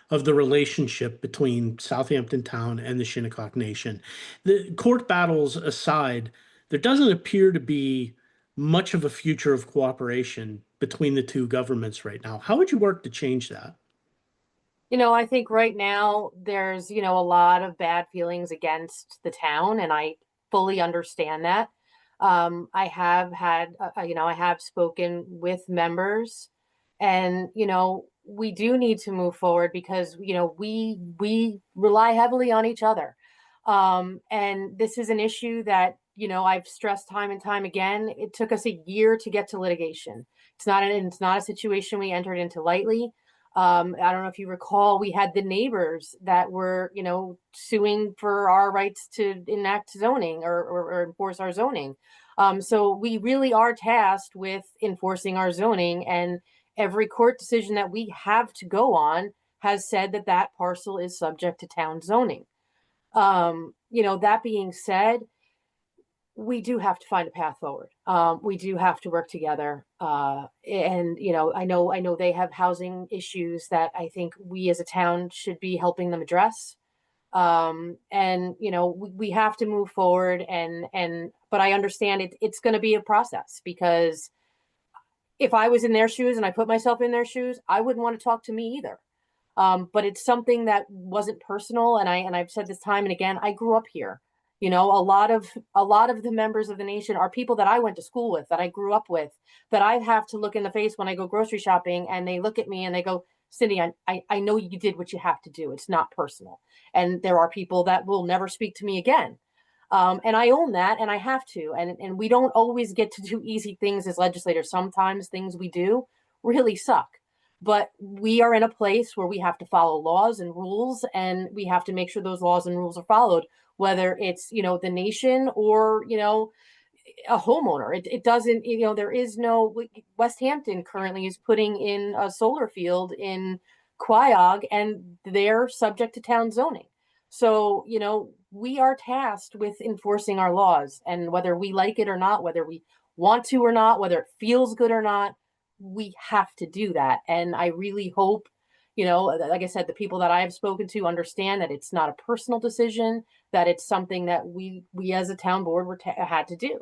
of the relationship between Southampton Town and the Shinnecock Nation? The court battles aside, there doesn't appear to be much of a future of cooperation between the two governments right now. How would you work to change that? I think right now there's, a lot of bad feelings against the town, and I fully understand that. I have had, I have spoken with members, and, we do need to move forward because, we rely heavily on each other. And this is an issue that, I've stressed time and time again. It took us a year to get to litigation. It's not a situation we entered into lightly. I don't know if you recall, we had the neighbors that were, suing for our rights to enact zoning or enforce our zoning. So we really are tasked with enforcing our zoning, and every court decision that we have to go on has said that that parcel is subject to town zoning. That being said, we do have to find a path forward. We do have to work together. And, I know they have housing issues that I think we as a town should be helping them address. And, we have to move forward but I understand it's going to be a process, because if I was in their shoes and I put myself in their shoes, I wouldn't want to talk to me either. But it's something that wasn't personal. And I've said this time and again, I grew up here. A lot of the members of the nation are people that I went to school with, that I grew up with, that I have to look in the face when I go grocery shopping, and they look at me and they go, Cyndi, I know you did what you have to do. It's not personal. And there are people that will never speak to me again. And I own that, and I have to. And we don't always get to do easy things as legislators. Sometimes things we do really suck. But we are in a place where we have to follow laws and rules, and we have to make sure those laws and rules are followed, whether it's, the nation or, a homeowner. It doesn't, there is no, West Hampton currently is putting in a solar field in Quiog, and they're subject to town zoning. So, we are tasked with enforcing our laws, and whether we like it or not, whether we want to or not, whether it feels good or not, we have to do that. And I really hope, like I said, the people that I have spoken to understand that it's not a personal decision, that it's something that we as a town board had to do.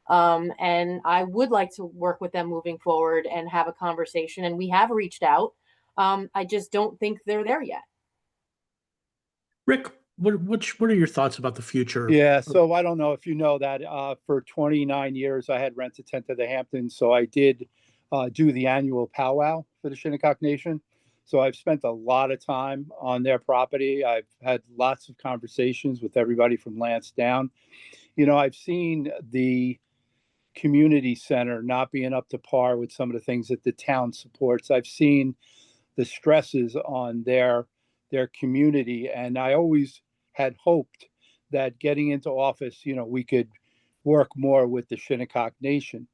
And I would like to work with them moving forward and have a conversation. And we have reached out. I just don't think they're there yet. Rick, what are your thoughts about the future? Yeah, so I don't know if you know that for 29 years I had rent a tent of the Hamptons, so I did do the annual powwow for the Shinnecock Nation. So I've spent a lot of time on their property. I've had lots of conversations with everybody from Lance down. I've seen the community center not being up to par with some of the things that the town supports. I've seen the stresses on their community, and I always had hoped that getting into office, we could work more with the Shinnecock Nation.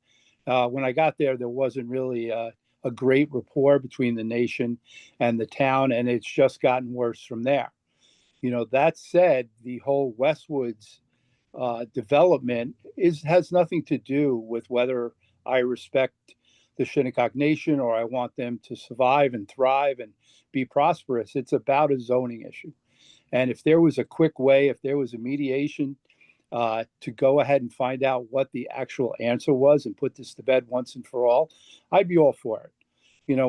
When I got there wasn't really a great rapport between the nation and the town, and it's just gotten worse from there. That said, the whole Westwoods development has nothing to do with whether I respect the Shinnecock Nation or I want them to survive and thrive and be prosperous. It's about a zoning issue. And if there was a quick way, if there was a mediation to go ahead and find out what the actual answer was and put this to bed once and for all, I'd be all for it.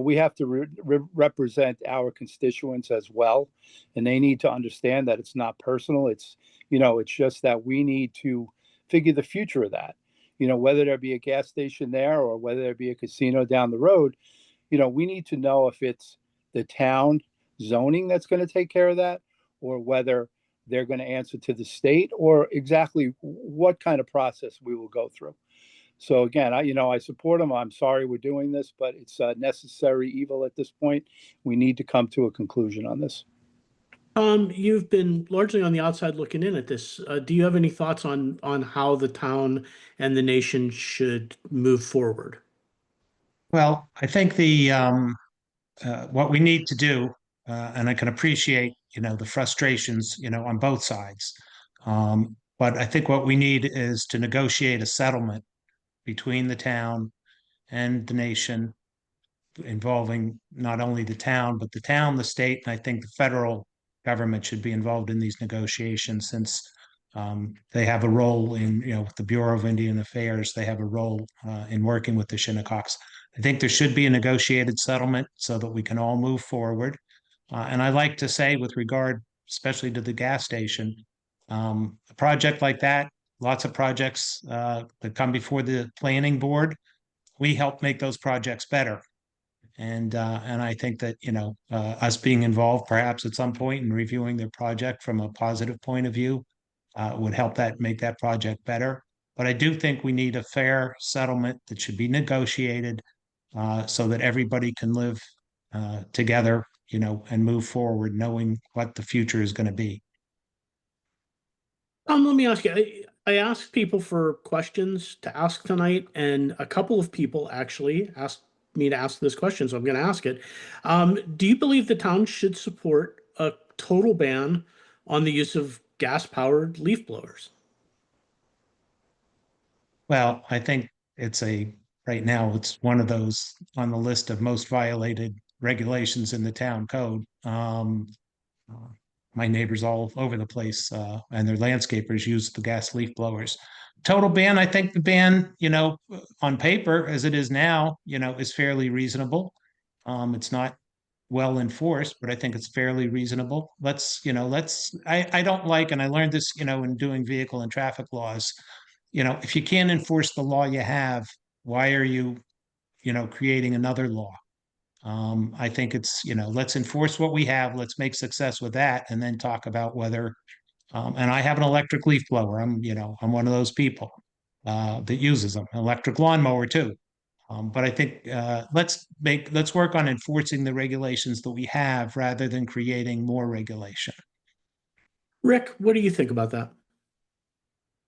We have to represent our constituents as well, and they need to understand that it's not personal. It's just that we need to figure the future of that. Whether there be a gas station there or whether there be a casino down the road, we need to know if it's the town zoning that's going to take care of that, or whether they're going to answer to the state, or exactly what kind of process we will go through. So again, I support them. I'm sorry we're doing this, but it's a necessary evil at this point. We need to come to a conclusion on this. You've been largely on the outside looking in at this. Do you have any thoughts on how the town and the nation should move forward? Well, I think the what we need to do, and I can appreciate, the frustrations, on both sides. But I think what we need is to negotiate a settlement between the town and the nation, involving not only the town, but the town, the state, and I think the federal government should be involved in these negotiations, since they have a role in, with the Bureau of Indian Affairs, they have a role in working with the Shinnecox. I think there should be a negotiated settlement so that we can all move forward. And I like to say, with regard, especially to the gas station, a project like that, lots of projects that come before the planning board, we help make those projects better. And I think that, us being involved perhaps at some point in reviewing their project from a positive point of view would help that make that project better. But I do think we need a fair settlement that should be negotiated so that everybody can live together, and move forward knowing what the future is going to be. Let me ask you, I asked people for questions to ask tonight, and a couple of people actually asked me to ask this question, so I'm going to ask it. Do you believe the town should support a total ban on the use of gas-powered leaf blowers? Well, I think right now, it's one of those on the list of most violated regulations in the town code. My neighbors all over the place, and their landscapers use the gas leaf blowers. Total ban, I think the ban, on paper as it is now, is fairly reasonable. It's not well enforced, but I think it's fairly reasonable. I don't like, and I learned this, in doing vehicle and traffic laws, if you can't enforce the law you have, why are you, creating another law? I think it's, let's enforce what we have, let's make success with that, and then talk about whether, and I have an electric leaf blower. I'm one of those people that uses them, electric lawnmower too. But I think let's work on enforcing the regulations that we have rather than creating more regulation. Rick, what do you think about that?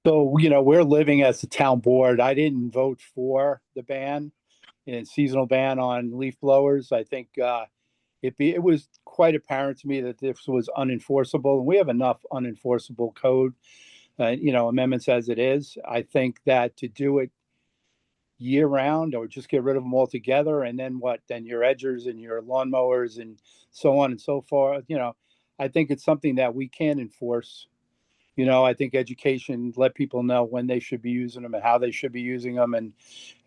So, we're living as the town board. I didn't vote for the ban and seasonal ban on leaf blowers. I think it was quite apparent to me that this was unenforceable, and we have enough unenforceable code, amendments as it is. I think that to do it year round or just get rid of them altogether, and then what? Then your edgers and your lawnmowers and so on and so forth. I think it's something that we can enforce. I think education, let people know when they should be using them and how they should be using them, and,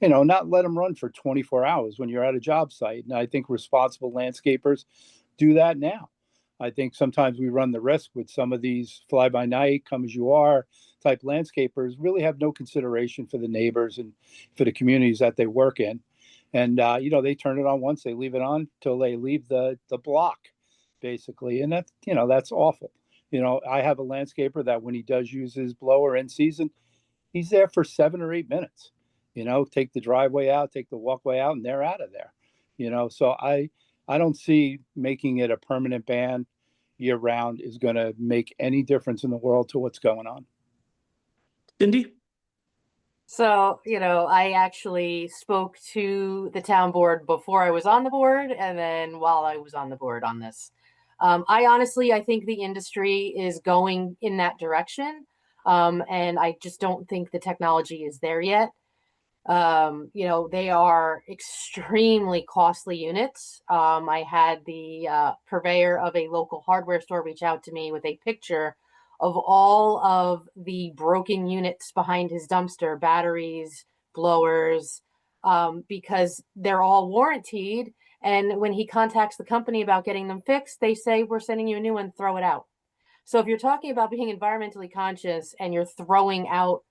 not let them run for 24 hours when you're at a job site. And I think responsible landscapers do that now. I think sometimes we run the risk with some of these fly by night, come as you are type landscapers, really have no consideration for the neighbors and for the communities that they work in. And, they turn it on once, they leave it on till they leave the block, basically. And that's awful. I have a landscaper that when he does use his blower in season, he's there for 7 or 8 minutes. Take the driveway out, take the walkway out, and they're out of there. So I don't see making it a permanent ban year round is going to make any difference in the world to what's going on. Cyndi? So, I actually spoke to the town board before I was on the board and then while I was on the board on this. I think the industry is going in that direction. And I just don't think the technology is there yet. They are extremely costly units. I had the purveyor of a local hardware store reach out to me with a picture of all of the broken units behind his dumpster, batteries, blowers, because they're all warrantied. And when he contacts the company about getting them fixed, they say, we're sending you a new one, throw it out. So if you're talking about being environmentally conscious and you're throwing out,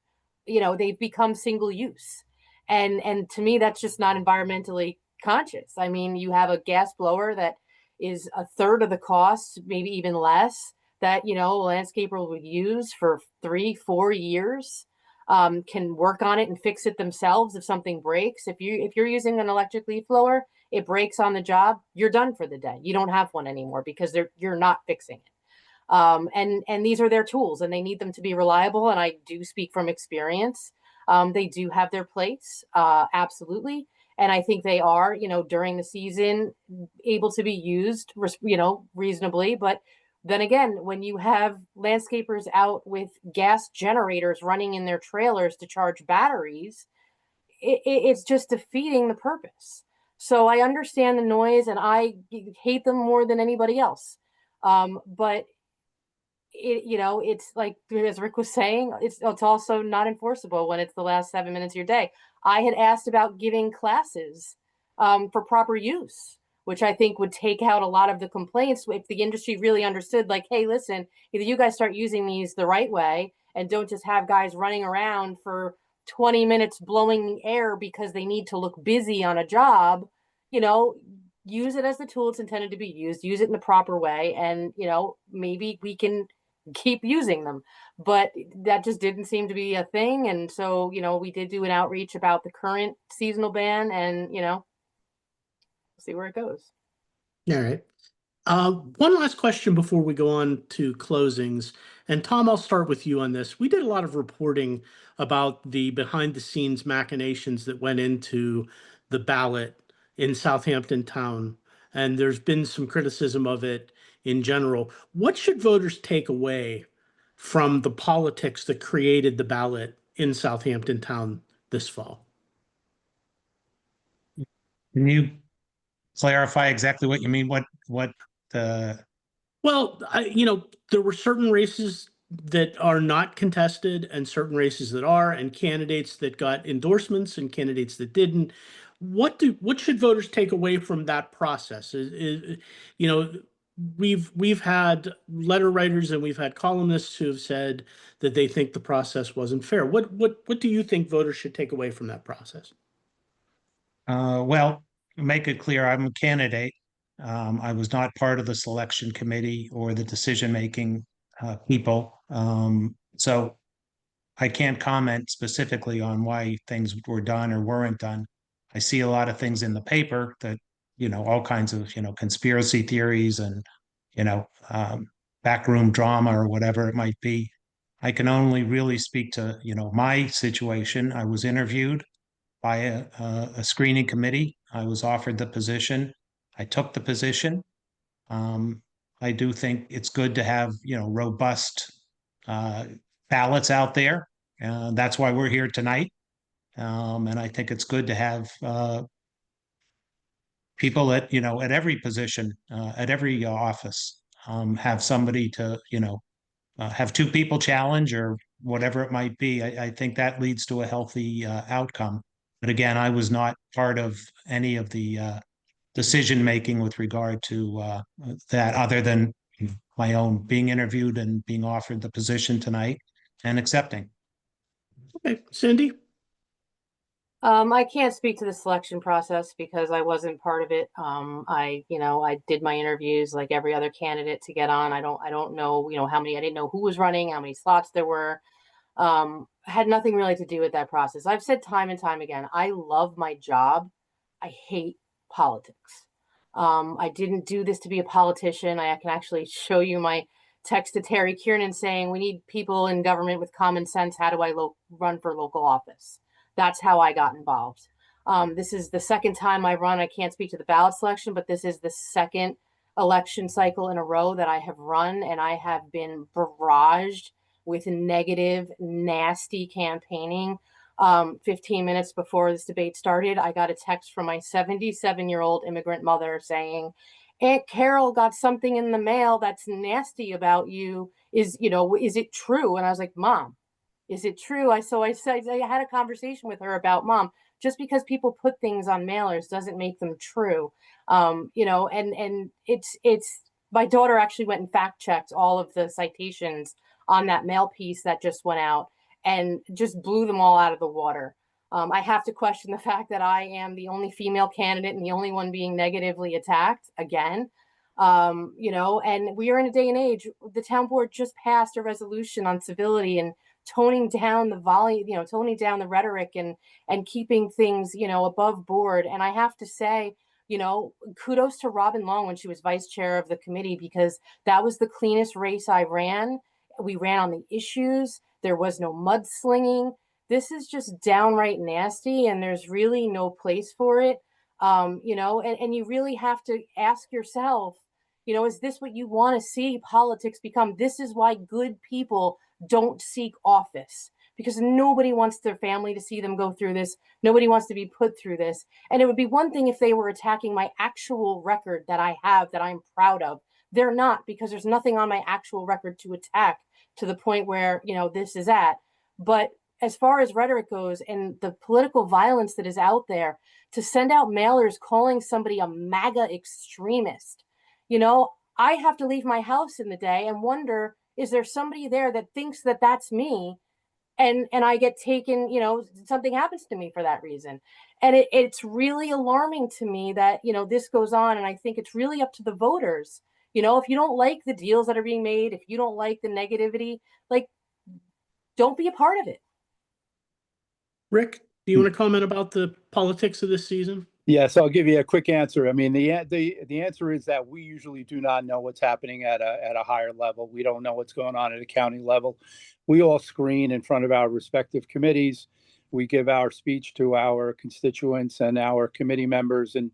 they've become single use. And to me, that's just not environmentally conscious. I mean, you have a gas blower that is a third of the cost, maybe even less, that, a landscaper would use for 3-4 years, can work on it and fix it themselves if something breaks. If you're using an electric leaf blower, it breaks on the job, you're done for the day. You don't have one anymore because you're not fixing it. And these are their tools and they need them to be reliable. And I do speak from experience. They do have their place, absolutely. And I think they are, during the season able to be used, reasonably. But then again, when you have landscapers out with gas generators running in their trailers to charge batteries, it's just defeating the purpose. So I understand the noise and I hate them more than anybody else. But it's like, as Rick was saying, it's also not enforceable when it's the last 7 minutes of your day. I had asked about giving classes for proper use, which I think would take out a lot of the complaints if the industry really understood, like, hey, listen, either you guys start using these the right way and don't just have guys running around for 20 minutes blowing air because they need to look busy on a job, use it as the tool it's intended to be used, use it in the proper way, and, maybe we can keep using them. But that just didn't seem to be a thing. And so, we did do an outreach about the current seasonal ban, and, see where it goes. All right. One last question before we go on to closings. And Tom, I'll start with you on this. We did a lot of reporting about the behind the scenes machinations that went into the ballot in Southampton Town. And there's been some criticism of it in general. What should voters take away from the politics that created the ballot in Southampton Town this fall? Can you clarify exactly what you mean? Well, there were certain races that are not contested and certain races that are, and candidates that got endorsements and candidates that didn't. What should voters take away from that process? We've had letter writers and we've had columnists who have said that they think the process wasn't fair. What do you think voters should take away from that process? Well, make it clear, I'm a candidate. I was not part of the selection committee or the decision-making people. So I can't comment specifically on why things were done or weren't done. I see a lot of things in the paper that, all kinds of, conspiracy theories and, backroom drama or whatever it might be. I can only really speak to, my situation. I was interviewed by a screening committee. I was offered the position. I took the position. I do think it's good to have, robust ballots out there. That's why we're here tonight. And I think it's good to have people at every position, at every office, have somebody to, have two people challenge or whatever it might be. I think that leads to a healthy outcome. But again, I was not part of any of the decision making with regard to that, other than my own being interviewed and being offered the position tonight and accepting. Okay, Cyndi? I can't speak to the selection process because I wasn't part of it. I did my interviews like every other candidate to get on. I don't know, how many, I didn't know who was running, how many slots there were. Had nothing really to do with that process. I've said time and time again, I love my job. I hate politics. I didn't do this to be a politician. I can actually show you my text to Terry Kiernan saying we need people in government with common sense. How do I run for local office? That's how I got involved. This is the second time I run. I can't speak to the ballot selection, but this is the second election cycle in a row that I have run, and I have been barraged with negative, nasty campaigning. 15 minutes before this debate started, I got a text from my 77-year-old immigrant mother saying, Aunt Carol got something in the mail that's nasty about you. Is it true? And I was like, Mom, is it true? I said, I had a conversation with her about, Mom, just because people put things on mailers doesn't make them true. And it's my daughter actually went and fact checked all of the citations on that mail piece that just went out and just blew them all out of the water. I have to question the fact that I am the only female candidate and the only one being negatively attacked again. And we are in a day and age, the town board just passed a resolution on civility and toning down the volume, toning down the rhetoric and keeping things, above board. And I have to say, kudos to Robin Long when she was vice chair of the committee, because that was the cleanest race I ran. We ran on the issues. There was no mudslinging. this is just downright nasty, and there's really no place for it. You know, and you really have to ask yourself, you know, is this what you want to see politics become? This is why good people don't seek office, because nobody wants their family to see them go through this. Nobody wants to be put through this. And it would be one thing if they were attacking my actual record that I have, that I'm proud of. They're not, because there's nothing on my actual record to attack to the point where, you know, this is at. But as far as rhetoric goes and the political violence that is out there, to send out mailers calling somebody a MAGA extremist, you know, I have to leave my house in the day and wonder, is there somebody there that thinks that that's me? And I get taken, you know, something happens to me for that reason. And it's really alarming to me that, you know, this goes on. And I think it's really up to the voters. You know, if you don't like the deals that are being made, if you don't like the negativity, like, don't be a part of it. Rick, do you want to comment about the politics of this season? Yes, I'll give you a quick answer. I mean, the answer is that we usually do not know what's happening at a higher level. We don't know what's going on at a county level. We all screen in front of our respective committees. We give our speech to our constituents and our committee members, and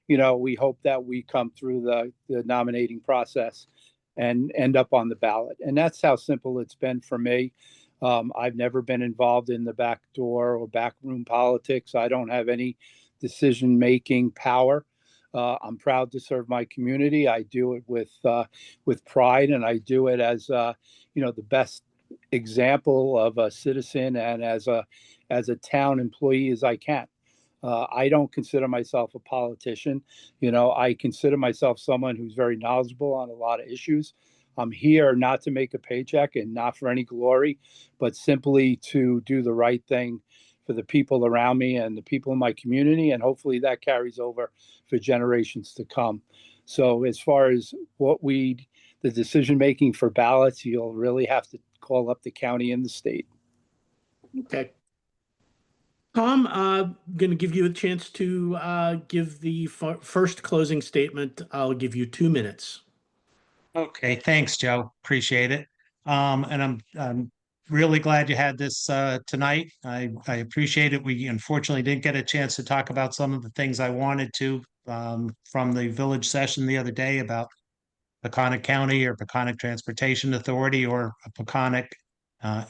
you know, we hope that we come through the nominating process and end up on the ballot. And that's how simple it's been for me. I've never been involved in the back door or backroom politics. I don't have any decision-making power. I'm proud to serve my community. I do it with pride, and I do it as you know, the best example of a citizen and as a town employee as I can. I don't consider myself a politician. You know, I consider myself someone who's very knowledgeable on a lot of issues. I'm here not to make a paycheck and not for any glory, but simply to do the right thing for the people around me and the people in my community. And hopefully that carries over for generations to come. So as far as the decision-making for ballots, you'll really have to call up the county and the state. Okay. Tom, going to give you a chance to give the first closing statement. I'll give you 2 minutes. Okay, thanks, Joe. Appreciate it. And I'm really glad you had this tonight. I appreciate it. We unfortunately didn't get a chance to talk about some of the things I wanted to from the village session the other day about Peconic County or Peconic Transportation Authority or a Peconic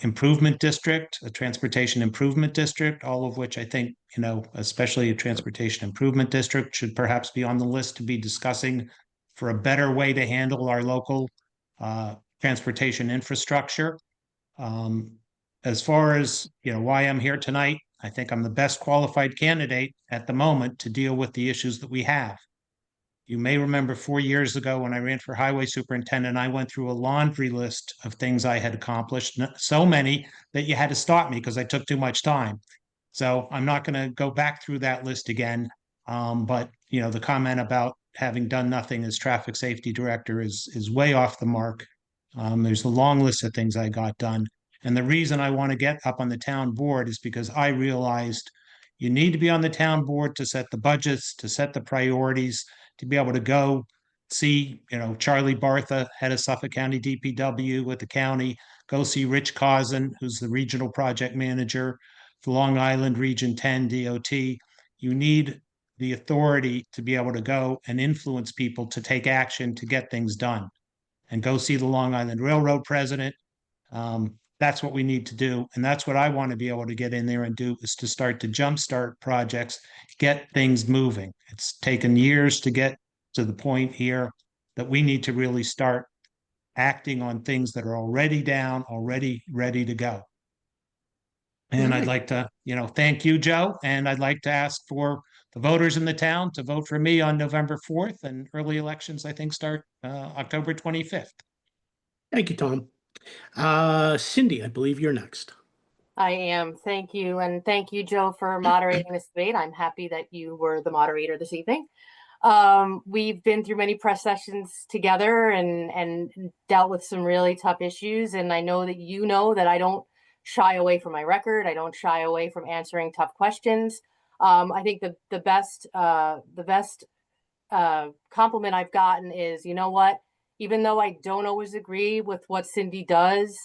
Improvement District, a Transportation Improvement District, all of which I think, you know, especially a Transportation Improvement District should perhaps be on the list to be discussing for a better way to handle our local transportation infrastructure. As far as, you know, why I'm here tonight, I think I'm the best qualified candidate at the moment to deal with the issues that we have. You may remember 4 years ago when I ran for highway superintendent, I went through a laundry list of things I had accomplished, so many that you had to stop me because I took too much time. So I'm not going to go back through that list again. But, you know, the comment about having done nothing as traffic safety director is way off the mark. There's a long list of things I got done. And the reason I want to get up on the town board is because I realized you need to be on the town board to set the budgets, to set the priorities, to be able to go see, you know, Charlie Bartha, head of Suffolk County DPW with the county, go see Rich Cousin, who's the regional project manager for Long Island Region 10 DOT. You need the authority to be able to go and influence people to take action to get things done. And go see the Long Island Railroad president. That's what we need to do. And that's what I want to be able to get in there and do, is to start to jumpstart projects, get things moving. It's taken years to get to the point here that we need to really start acting on things that are already down, already ready to go. And I'd like to, you know, thank you, Joe. And I'd like to ask for the voters in the town to vote for me on November 4th, and early elections, I think, start October 25th. Thank you, Tom. Cyndi, I believe you're next. I am. Thank you. And thank you, Joe, for moderating this debate. I'm happy that you were the moderator this evening. We've been through many press sessions together and dealt with some really tough issues. And I know that you know that I don't shy away from my record. I don't shy away from answering tough questions. I think the best compliment I've gotten is, you know what, even though I don't always agree with what Cyndi does,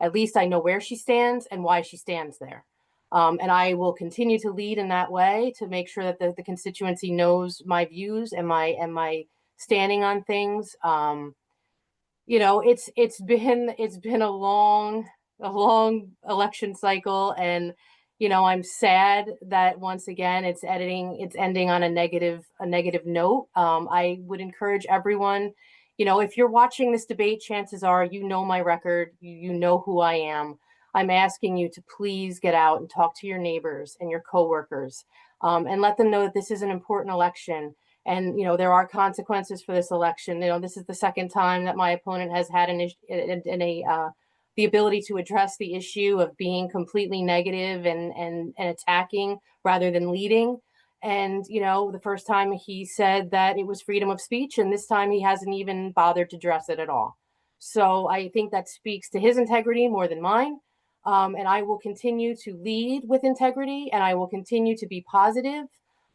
at least I know where she stands and why she stands there. And I will continue to lead in that way to make sure that the constituency knows my views and my standing on things. It's been a long election cycle, and I'm sad that once again it's ending on a negative note. I would encourage everyone, if you're watching this debate, chances are you know my record, you know who I am. I'm asking you to please get out and talk to your neighbors and your coworkers, and let them know that this is an important election. And, there are consequences for this election. This is the second time that my opponent has had the ability to address the issue of being completely negative and attacking rather than leading. And, the first time he said that it was freedom of speech, and this time he hasn't even bothered to address it at all. So I think that speaks to his integrity more than mine. And I will continue to lead with integrity, and I will continue to be positive.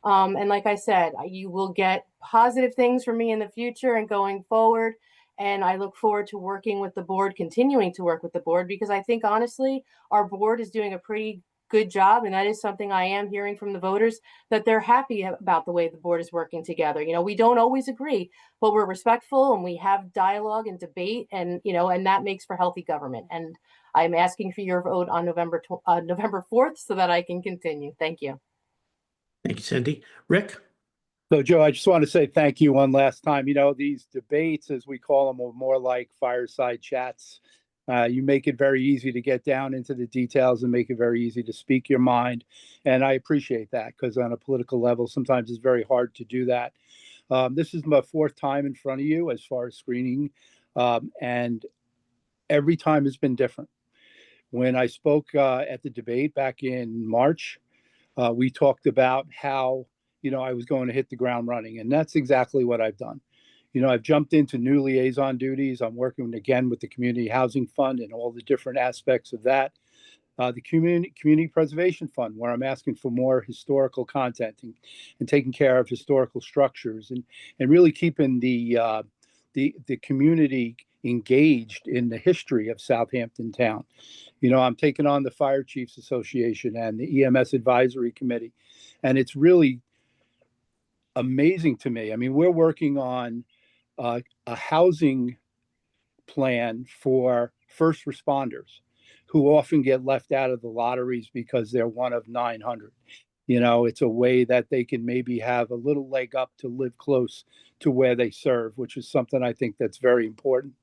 And like I said, you will get positive things from me in the future and going forward. And I look forward to working with the board, continuing to work with the board, because I think, honestly, our board is doing a pretty good job. And that is something I am hearing from the voters, that they're happy about the way the board is working together. We don't always agree, but we're respectful and we have dialogue and debate, and, and that makes for healthy government. And I'm asking for your vote on November 4th so that I can continue. Thank you. Thank you, Cyndi. Rick? So, Joe, I just want to say thank you one last time. These debates, as we call them, are more like fireside chats. You make it very easy to get down into the details and make it very easy to speak your mind. And I appreciate that, because on a political level, sometimes it's very hard to do that. This is my fourth time in front of you as far as screening. And every time has been different. When I spoke at the debate back in March, we talked about how, I was going to hit the ground running, and that's exactly what I've done. I've jumped into new liaison duties. I'm working again with the Community Housing Fund and all the different aspects of that. The Community Preservation Fund, where I'm asking for more historical content and taking care of historical structures and really keeping the community engaged in the history of Southampton Town. I'm taking on the Fire Chiefs Association and the EMS Advisory Committee, and it's really amazing to me. I mean, we're working on a housing plan for first responders who often get left out of the lotteries because they're one of 900. It's a way that they can maybe have a little leg up to live close to where they serve, which is something I think that's very important.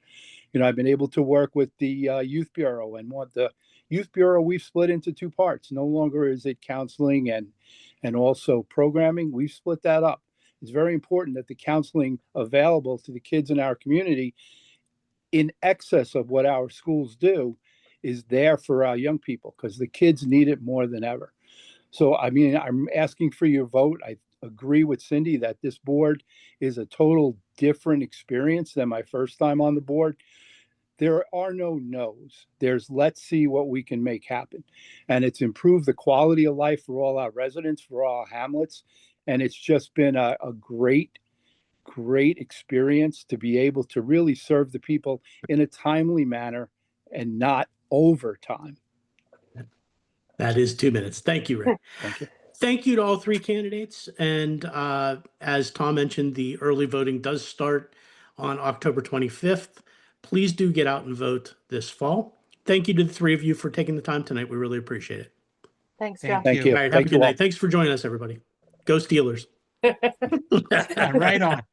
I've been able to work with the Youth Bureau, and what the Youth Bureau, we've split into two parts. No longer is it counseling and also programming. We've split that up. It's very important that the counseling available to the kids in our community, in excess of what our schools do, is there for our young people, because the kids need it more than ever. So, I mean, I'm asking for your vote. I agree with Cyndi that this board is a total different experience than my first time on the board. There are no no's. There's let's see what we can make happen. And it's improved the quality of life for all our residents, for all our hamlets. And it's just been a great experience to be able to really serve the people in a timely manner and not over time. That is 2 minutes. Thank you, Rick. Thank you. Thank you to all three candidates. And as Tom mentioned, the early voting does start on October 25th. Please do get out and vote this fall. Thank you to the three of you for taking the time tonight. We really appreciate it. Thanks, Joe. Thank Thank you. you. All right, have Thank a good you all. night. Thanks for joining us, everybody. Go Steelers. Right on.